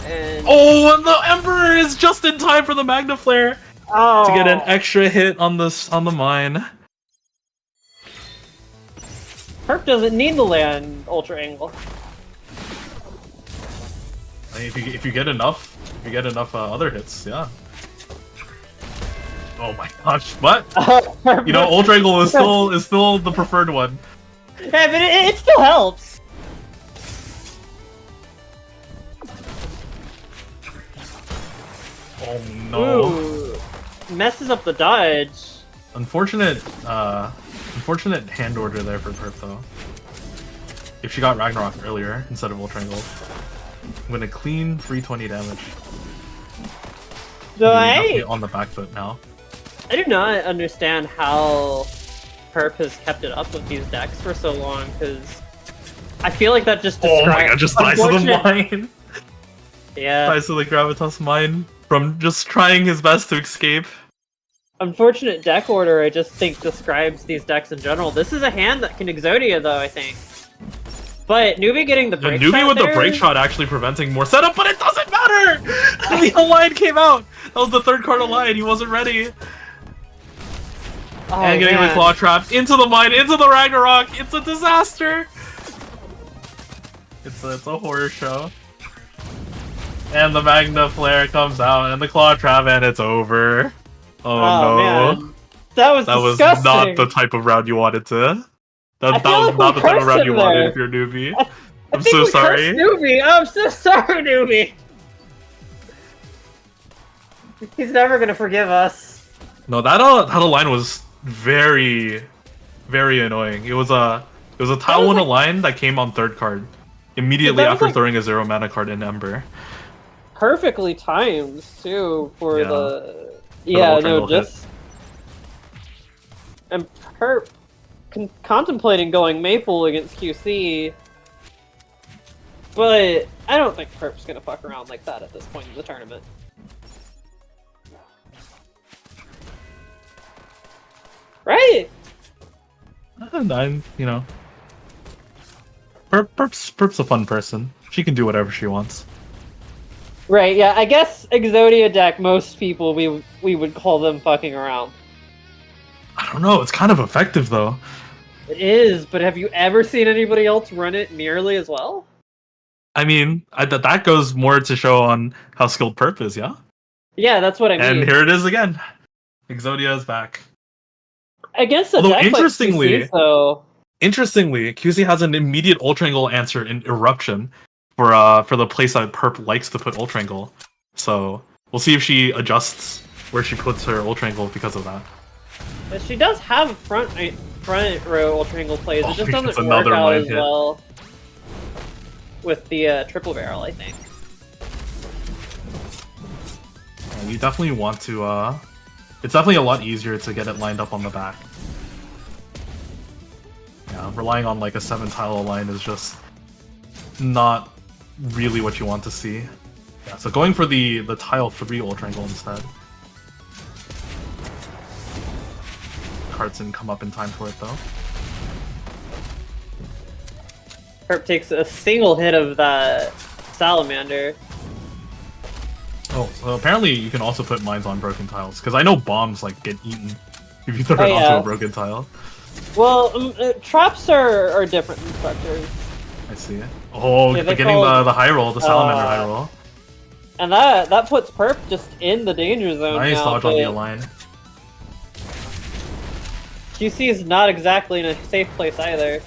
And Oh, and the Emperor is just in time for the Magna Flare to get an extra hit on the mine. Perp doesn't need to land Ultra Angle. I mean, if you get enough, other hits, yeah. Oh my gosh, what? You know, Ultra Angle is still the preferred one. Yeah, but it still helps. Oh no. Ooh, messes up the dodge. Unfortunate hand order there for Perp though. If she got Ragnarok earlier instead of Ultra Angle. With a clean 320 damage. So On the back foot now. I do not understand how Perp has kept it up with these decks for so long, because I feel like that just describes... Oh my god, just dies to the mine! Yeah. Dies to the Gravitas mine from just trying his best to escape. Unfortunate deck order, I just think describes these decks in general. This is a hand that can Exodia though, I think. But Newbie getting the break shot Newbie with there, the break shot actually preventing more setup, but it doesn't matter! The Align came out! That was the third card Align, he wasn't ready. Oh, And getting the Claw Trap into the mine, into the Ragnarok! It's a disaster! It's a horror show. And the Magna Flare comes out, and the Claw Trap, and it's over. Oh no. Man. That was disgusting. Not the type of round you wanted to. That was like not the type of round you wanted there. if you're Newbie. I'm so sorry. Newbie. I'm so sorry, Newbie. He's never gonna forgive us. No, that Align was very, very annoying. It was a tile 1 Align that came on third card immediately after throwing a 0 mana card in Ember. Perfectly timed too for just. And Perp contemplating going Maple against QC, but I don't think Perp's gonna fuck around like that at this point in the tournament. Right? And I'm, Perp's a fun person. She can do whatever she wants. Right, yeah, I guess Exodia deck, most people, we would call them fucking around. I don't know, it's kind of effective though. It is, but have you ever seen anybody else run it nearly as well? I mean, that goes more to show on how skilled Perp is, yeah? Yeah, that's what I mean. And here it is again. Exodia is back. Against a Although deck interestingly, like QC, though... Interestingly, QC has an immediate Ultra Angle answer in Eruption for the place that Perp likes to put Ultra Angle. So we'll see if she adjusts where she puts her Ultra Angle because of that. But she does have front row Ultra Angle plays. It just doesn't work another out as hit. well with the triple barrel, I think. Yeah, you definitely want to. It's definitely a lot easier to get it lined up on the back. Yeah, relying on like a 7-tile line is just not really what you want to see. Yeah, so going for the tile 3 Ultra Angle instead. Cards didn't come up in time for it though. Perp takes a single hit of that Salamander. Oh, so apparently you can also put mines on broken tiles, because I know bombs like get eaten if you throw it onto a broken tile. Well, traps are different than structures. I see it. Oh, Yeah, getting the high roll, the Salamander high roll. And that puts Perp just in the danger zone. Nice now, dodge on the Align. QC is not exactly in a safe place either.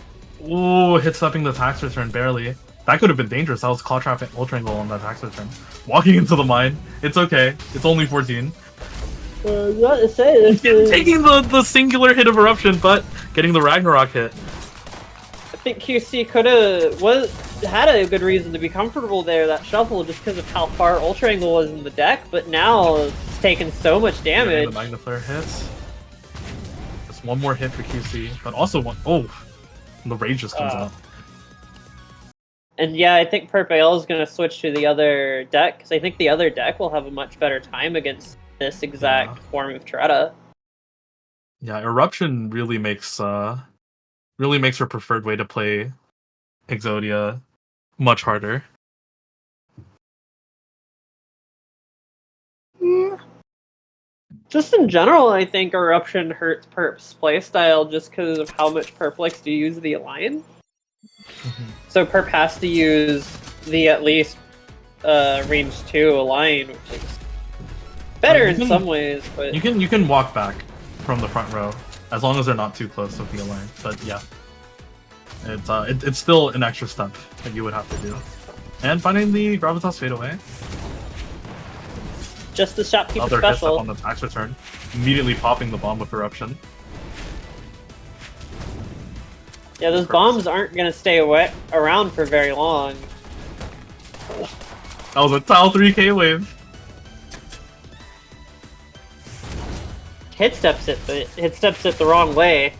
Ooh, hit stepping the tax return barely. That could have been dangerous. That was Claw Trap and Ultra Angle on that tax return. Walking into the mine. It's okay. It's only 14. Taking the singular hit of Eruption, but getting the Ragnarok hit. I think QC had a good reason to be comfortable there, that shuffle, just because of how far Ultra Angle was in the deck, but now it's taken so much damage. The Magna Flare hits. Just one more hit for QC, but also one. Oh, the rage just comes out. And yeah, I think Perp AL is going to switch to the other deck, because I think the other deck will have a much better time against this exact form of Tretta. Yeah, Eruption really makes her preferred way to play Exodia much harder. Just in general, I think Eruption hurts Perp's playstyle just because of how much Perp likes to use the Align. So Perp has to use the at least range 2 Align, which is better in some ways, but you can walk back from the front row as long as they're not too close with the Align. But yeah, it's still an extra step that you would have to do. And finding the Gravitas fade away. just the shopkeeper Another hit step special. on the tax return. Immediately popping the bomb with Eruption. Yeah, those bombs aren't gonna stay around for very long. That was a tile 3k wave. Hit steps it, but hit steps it the wrong way.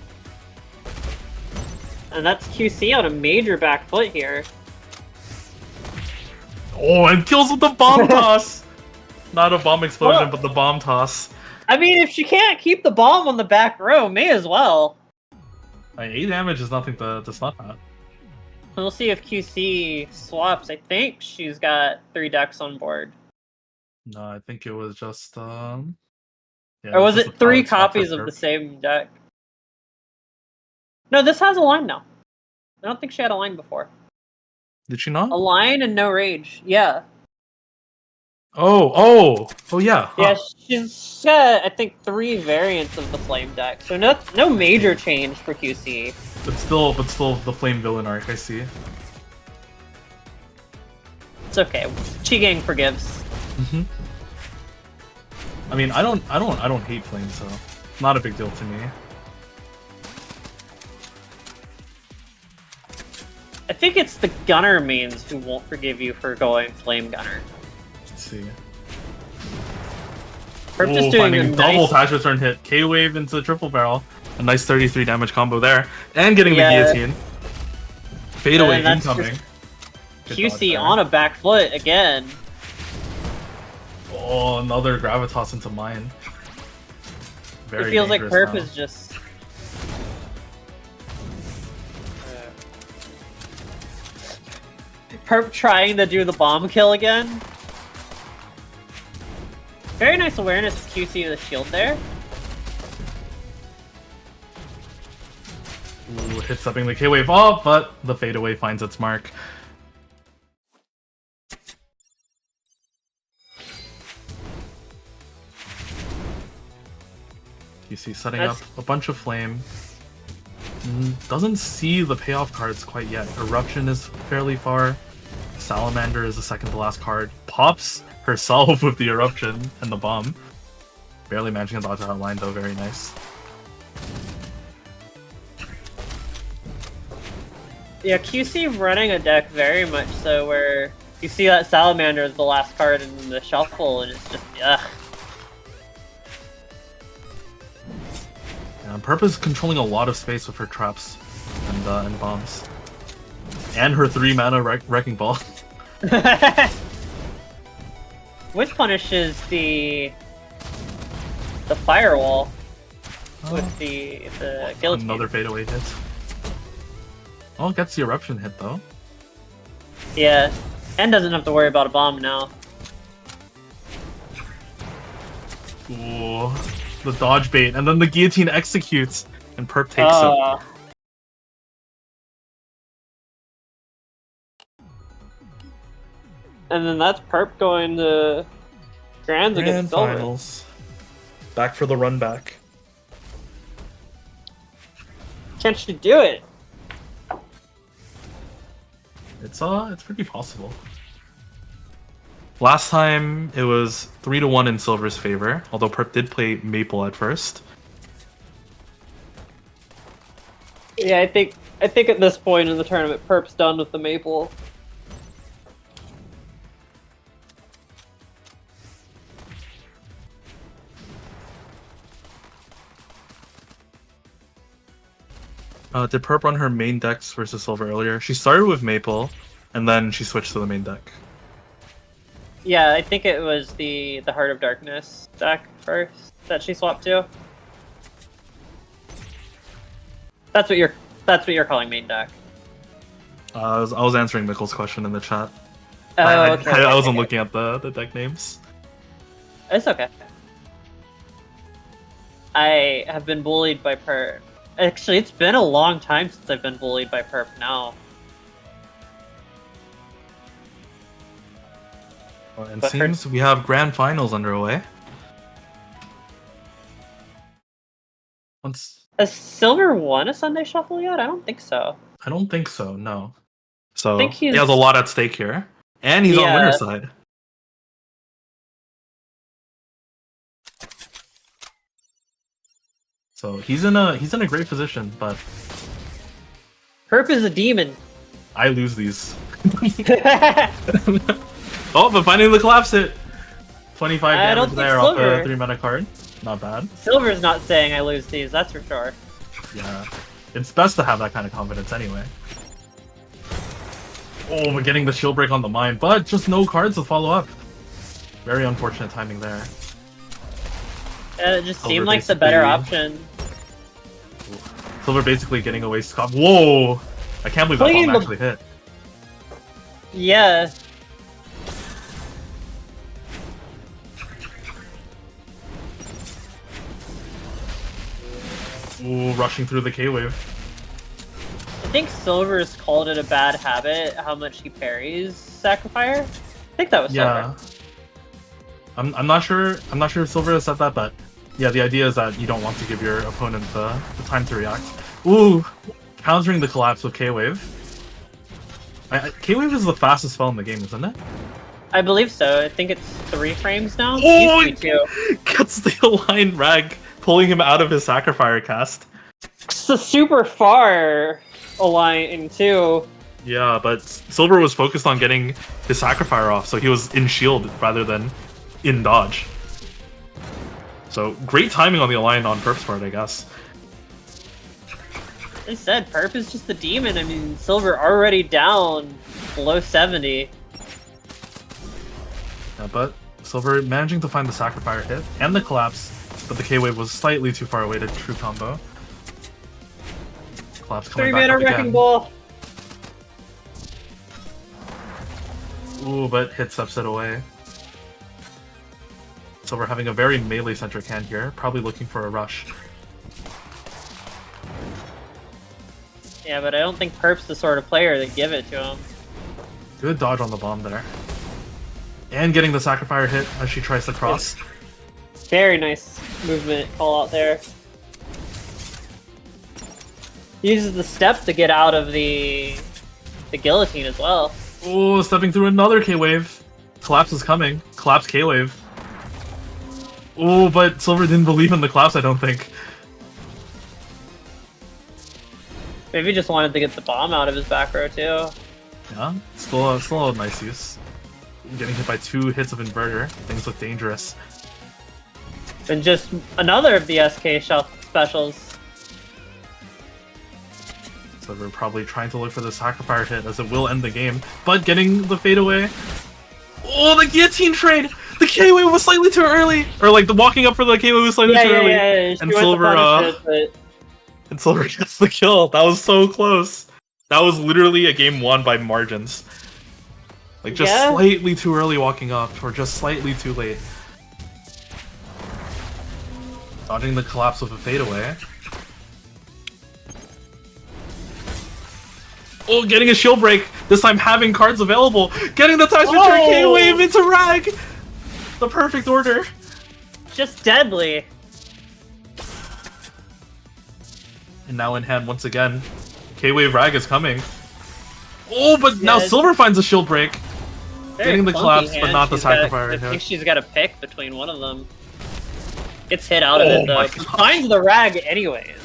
And that's QC on a major back foot here. Oh, and kills with the bomb toss! Not a bomb explosion, Well, but the bomb toss. I mean, if she can't keep the bomb on the back row, may as well. 8 damage is nothing to snuff at. We'll see if QC swaps. I think she's got 3 decks on board. No, I think it was just yeah, Or was just it a 3 palette swap for copies of Perp. the same deck? No, this has a line now. I don't think she had a line before. Did she not? A line and no rage. Yeah. Oh yeah. Huh. Yeah, she's got, I think, 3 variants of the flame deck. So no major change for QC. But still the flame villain arc, I see. It's okay. Chi Gang forgives. I mean, I don't hate flame, so not a big deal to me. I think it's the gunner mains who won't forgive you for going flame gunner. Let's see. Perp just doing a finding double nice... tax return hit, K-wave into triple barrel, a nice 33 damage combo there, and getting the guillotine. Fade away And that's incoming. just Good dodge QC there. on a back foot again. Oh, another gravitas into mine. Very It feels like dangerous Perp now. is just... Perp trying to do the bomb kill again. Very nice awareness of QC of the shield there. Ooh, hit stepping the K-wave off, but the fadeaway finds its mark. You see setting up a bunch of flame. Doesn't see the payoff cards quite yet. Eruption is fairly far. Salamander is the second to last card. Pops herself with the Eruption and the bomb. Barely managing to dodge that line though, very nice. Yeah, QC running a deck very much so where you see that Salamander is the last card in the shuffle and it's just, ugh. Yeah, Perp is controlling a lot of space with her traps and bombs. And her 3 mana Wrecking Ball. Which punishes the firewall with the guillotine. Another fadeaway hit. Oh, gets the Eruption hit though. Yeah, and doesn't have to worry about a bomb now. Ooh, the dodge bait, and then the guillotine executes, and Perp takes it. And then that's Perp going to Grands against Silver. Finals. Back for the run back. Can she do it? It's pretty possible. Last time it was 3-1 in Silver's favor, although Perp did play Maple at first. Yeah, I think at this point in the tournament, Perp's done with the Maple. Did Perp run her main decks versus Silver earlier? She started with Maple, and then she switched to the main deck. Yeah, I think it was the Heart of Darkness deck first that she swapped to. That's what you're calling main deck. I was answering Mikkel's question in the chat. Oh, okay. I wasn't looking at the deck names. It's okay. I have been bullied by Perp. Actually, it's been a long time since I've been bullied by Perp now. Well, it But seems we have grand finals underway. Has Silver won a Sunday Shuffle yet? I don't think so. I don't think so, no. So think he he's- has a lot at stake here. And he's on Yeah. winner's side. So he's in a great position, but Perp is a demon. I lose these. Oh, but finding the collapse hit. 25 I don't damage think there off Silver- a 3-mana card. Not bad. Silver's not saying I lose these, that's for sure. Yeah. It's best to have that kind of confidence anyway. Oh, we're getting the shield break on the mine, but just no cards to follow up. Very unfortunate timing there. And it just Silver seemed like the better basically- option. Silver basically getting away scot. Whoa! I can't believe that Playing bomb the- actually hit. Yeah. Ooh, rushing through the K-Wave. I think Silver's called it a bad habit how much he parries Sacrifier. I think that was Yeah. Silver. I'm not sure if Silver has said that, but yeah, the idea is that you don't want to give your opponent the time to react. Ooh, countering the collapse with K-Wave. K-Wave is the fastest spell in the game, isn't it? I believe so. I think it's 3 frames now. Oh, Used to be 2. gets the aligned rag, pulling him out of his Sacrifier cast. It's a super far align too. Yeah, but Silver was focused on getting his Sacrifier off, so he was in shield rather than in dodge. So great timing on the align on Perp's part, I guess. I said Perp is just a demon. I mean, Silver already down below 70. Yeah, but Silver managing to find the Sacrifier hit and the collapse, but the K-Wave was slightly too far away to true combo. Collapse coming 3 back mana up Wrecking again. Ball. Ooh, but hit steps it away. Silver having a very melee-centric hand here, probably looking for a rush. Yeah, but I don't think Perp's the sort of player that give it to him. Good dodge on the bomb there. And getting the Sacrifier hit as she tries to cross. Very nice movement call out there. Uses the step to get out of the guillotine as well. Oh, stepping through another K-Wave. Collapse is coming. Collapse K-Wave. Oh, but Silver didn't believe in the collapse, I don't think. Maybe just wanted to get the bomb out of his back row too. Yeah, still a nice use. Getting hit by 2 hits of Inverter. Things look dangerous. And just another of the SK specials. So we're probably trying to look for the Sacrifier hit as it will end the game. But getting the fade away. Oh, the guillotine trade! The K-Wave was slightly too early! Or like the walking up for the K-Wave was slightly too early. Yeah. She And went to Silver, punish it, but And Silver gets the kill. That was so close. That was literally a game won by margins. Like just Yeah. slightly too early walking up, or just slightly too late. Dodging the collapse with a fadeaway. Oh, getting a shield break. This time having cards available. Getting the touch return K-Wave into Rag. The perfect order. just deadly. And now in hand once again. K-Wave Rag is coming. Oh, but now Yeah, Silver finds a shield break. Very Getting the clunky collapse, but hand. not the She's gotta- Sacrifier I hit. think she's got to pick between one of them. Gets hit out of Oh it though. my She gosh. finds the rag anyways.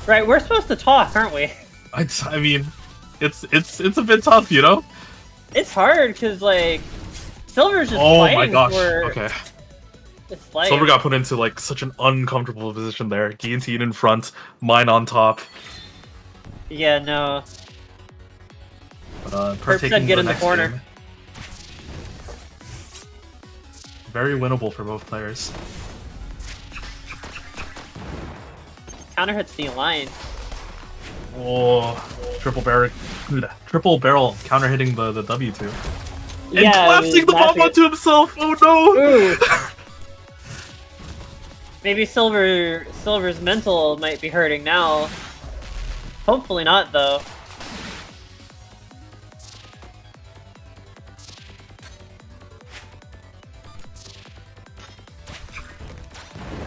Right, we're supposed to talk, aren't we? I mean, it's a bit tough, you know? It's hard because like Silver's just Oh fighting my gosh. for Okay. this life. Silver got put into like such an uncomfortable position there. Guillotine in front, mine on top. Yeah, no. But, Perp said get in the next corner. game. very winnable for both players. Counter hits the line. Oh, triple barrel counter hitting the W2. And Yeah, collapsing the bomb onto himself! Oh no! Ooh. Maybe Silver's mental might be hurting now. Hopefully not, though.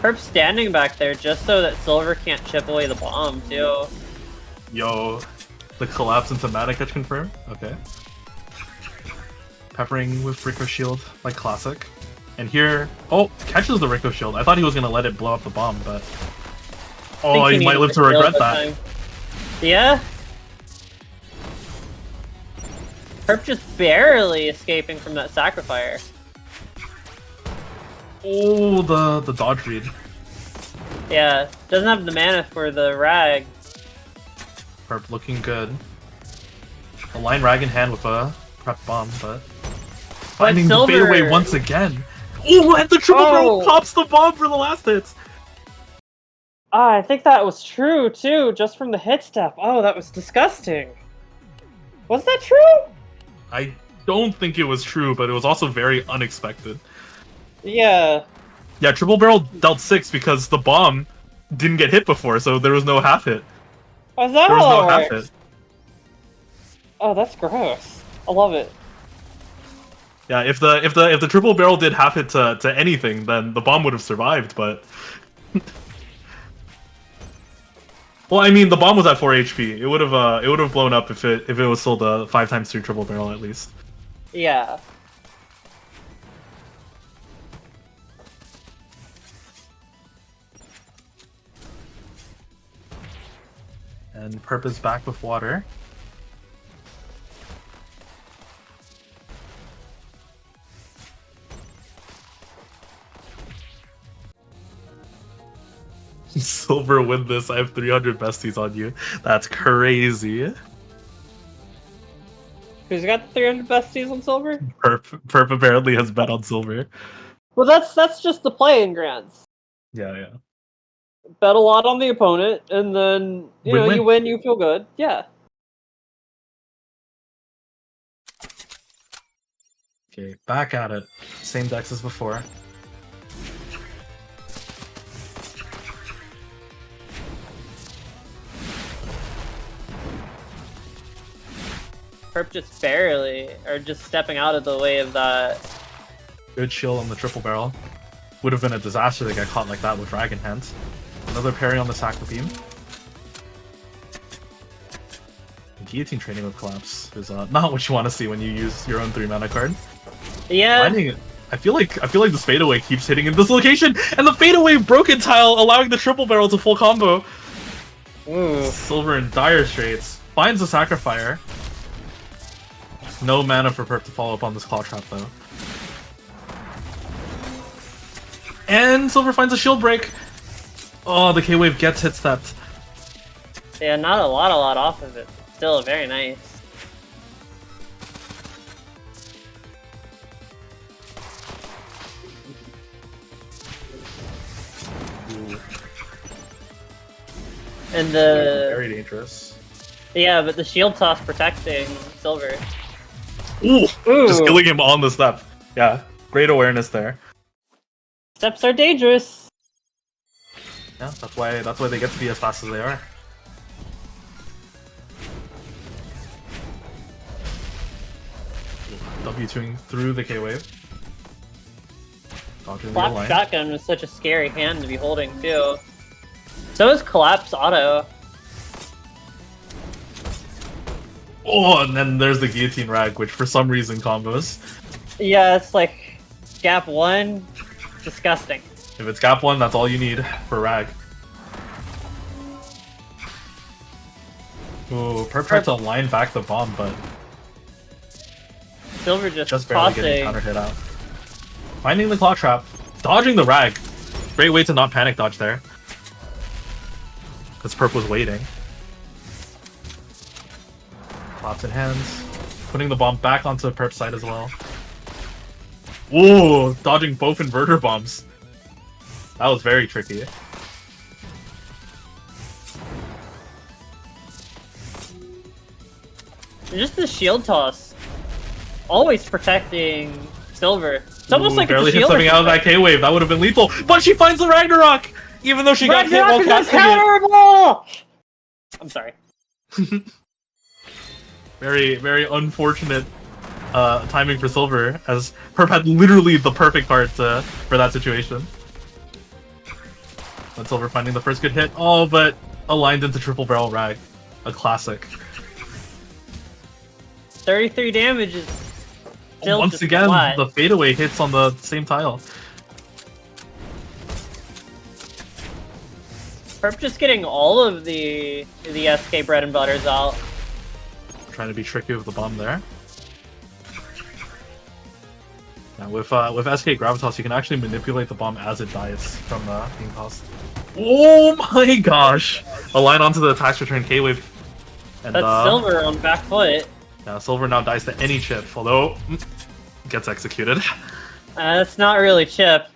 Perp's standing back there just so that Silver can't chip away the bomb, too. Yo, the collapse into Mana catch confirmed? Okay. Peppering with Rico Shield, like classic. And here, oh, catches the Rico Shield. I thought he was gonna let it blow up the bomb, but... Oh, he might live to regret that. Yeah? Perp just barely escaping from that sacrifice. Oh, the dodge read. Yeah, doesn't have the mana for the rag. Perp looking good. A line rag in hand with a prep bomb, but... Finding the fadeaway once again. Oh, and the triple barrel pops the bomb for the last hits! Ah, I think that was true, too, just from the hit step. Oh, that was disgusting. Was that true? I don't think it was true, but it was also very unexpected. Yeah. Yeah, triple barrel dealt 6 because the bomb didn't get hit before, so there was no half hit. Was that There was how no that half works? hit. Oh, that's gross. I love it. Yeah, if the triple barrel did half hit to anything, then the bomb would have survived, but... Well, I mean, the bomb was at 4 HP. It would have blown up if it was still the 5x3 triple barrel at least. Yeah. And Perp is back with water. Silver win this. I have 300 besties on you. That's crazy. Who's got the 300 besties on Silver? Perp apparently has bet on Silver. Well, that's just the playing grants. Yeah. Bet a lot on the opponent, and then Win-win. you win, you feel good. Yeah. Okay, back at it. Same decks as before. Perp just barely, or just stepping out of the way of that. Good shield on the triple barrel. Would have been a disaster to get caught like that with Dragon Hands. Another parry on the Sacral Beam. Guillotine training with Collapse is not what you want to see when you use your own 3 mana card. Yeah. I feel like this fadeaway keeps hitting in this location, and the fadeaway broken tile allowing the triple barrel to full combo. Ooh. Silver in dire straits. Finds the Sacrifier. No mana for Perp to follow up on this Claw Trap though. And Silver finds a shield break. Oh, the K-Wave gets hit stepped. Yeah, not a lot off of it. Still very nice. Ooh. And the Very dangerous. yeah, but the shield toss protecting Silver. Ooh! Ooh. Just killing him on the step. Yeah, great awareness there. Steps are dangerous. Yeah, that's why they get to be as fast as they are. W2ing through the K-Wave. Dodging the Collapse line. Shotgun was such a scary hand to be holding too. So is Collapse Auto. Oh, and then there's the Guillotine Rag, which for some reason combos. Yeah, it's like gap 1, disgusting. If it's gap 1, that's all you need for Rag. Ooh, Perp tried to line back the bomb, but Silver just barely getting tossing. counter hit out. Finding the Claw Trap, dodging the Rag. Great way to not panic dodge there. Because Perp was waiting. Pops in hands. Putting the bomb back onto Perp's side as well. Ooh, dodging both inverter bombs. That was very tricky. Just the shield toss. Always protecting Silver. It's almost like barely it's a hit shield. something out of that K-Wave. That would have been lethal. But she finds the Ragnarok! Even though she got hit while casting it. terrible! I'm sorry. Very, very unfortunate timing for Silver, as Perp had literally the perfect card for that situation. But Silver finding the first good hit. Oh, but aligned into triple barrel Rag. A classic. 33 damage is still Once just again, flat. the fadeaway hits on the same tile. Perp just getting all of the SK bread and butters out. Trying to be tricky with the bomb there. Now with SK Gravitas, you can actually manipulate the bomb as it dies from being tossed. Oh my gosh! Align onto the attacks return K-Wave. And That's Silver on back foot. yeah, Silver now dies to any chip, although gets executed. That's not really chip.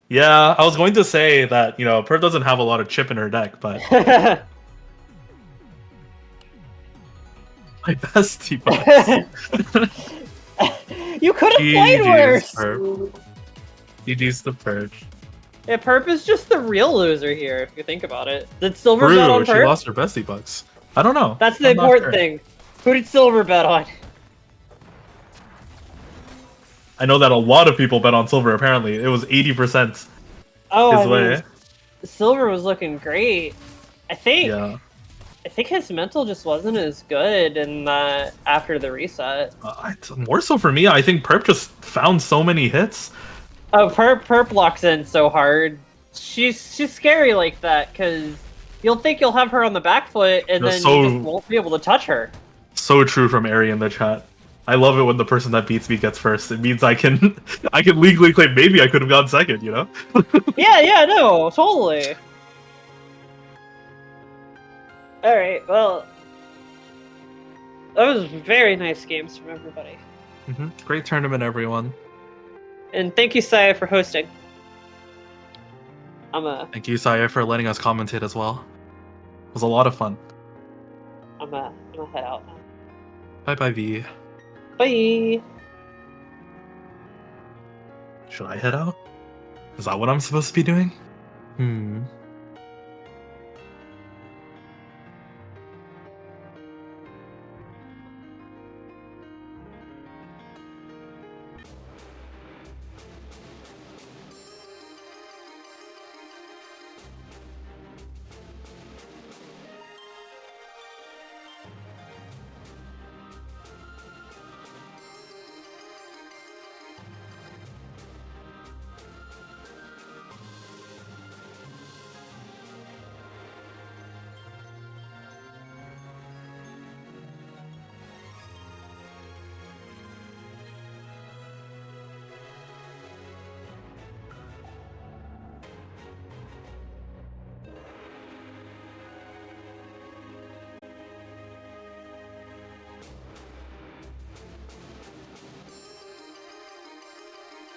Yeah, I was going to say that, you know, Perp doesn't have a lot of chip in her deck, but my bestie bucks. You could have played worse! GG's the Purge. Yeah, Perp is just the real loser here, if you think about it. Did Silver bet on True, she Perp? lost her bestie bucks. I don't know. That's the I'm not important sure. thing. Who did Silver bet on? I know that a lot of people bet on Silver, apparently. It was 80% Oh, his I mean, way. Silver was looking great. I think Yeah. his mental just wasn't as good in that after the reset. More so for me, I think Perp just found so many hits. Oh, Perp locks in so hard. She's scary like that because you'll think you'll have her on the back foot and That's then you so- just won't be able to touch her. So true from Ari in the chat. I love it when the person that beats me gets first. It means I can I can legally claim maybe I could have gone second, you know? Yeah, no, totally. Alright, well, that was very nice games from everybody. Great tournament, everyone. And thank you, Saya, for hosting. Thank you, Saya, for letting us commentate as well. It was a lot of fun. I'm gonna head out now. Bye-bye, V. Bye! Should I head out? Is that what I'm supposed to be doing?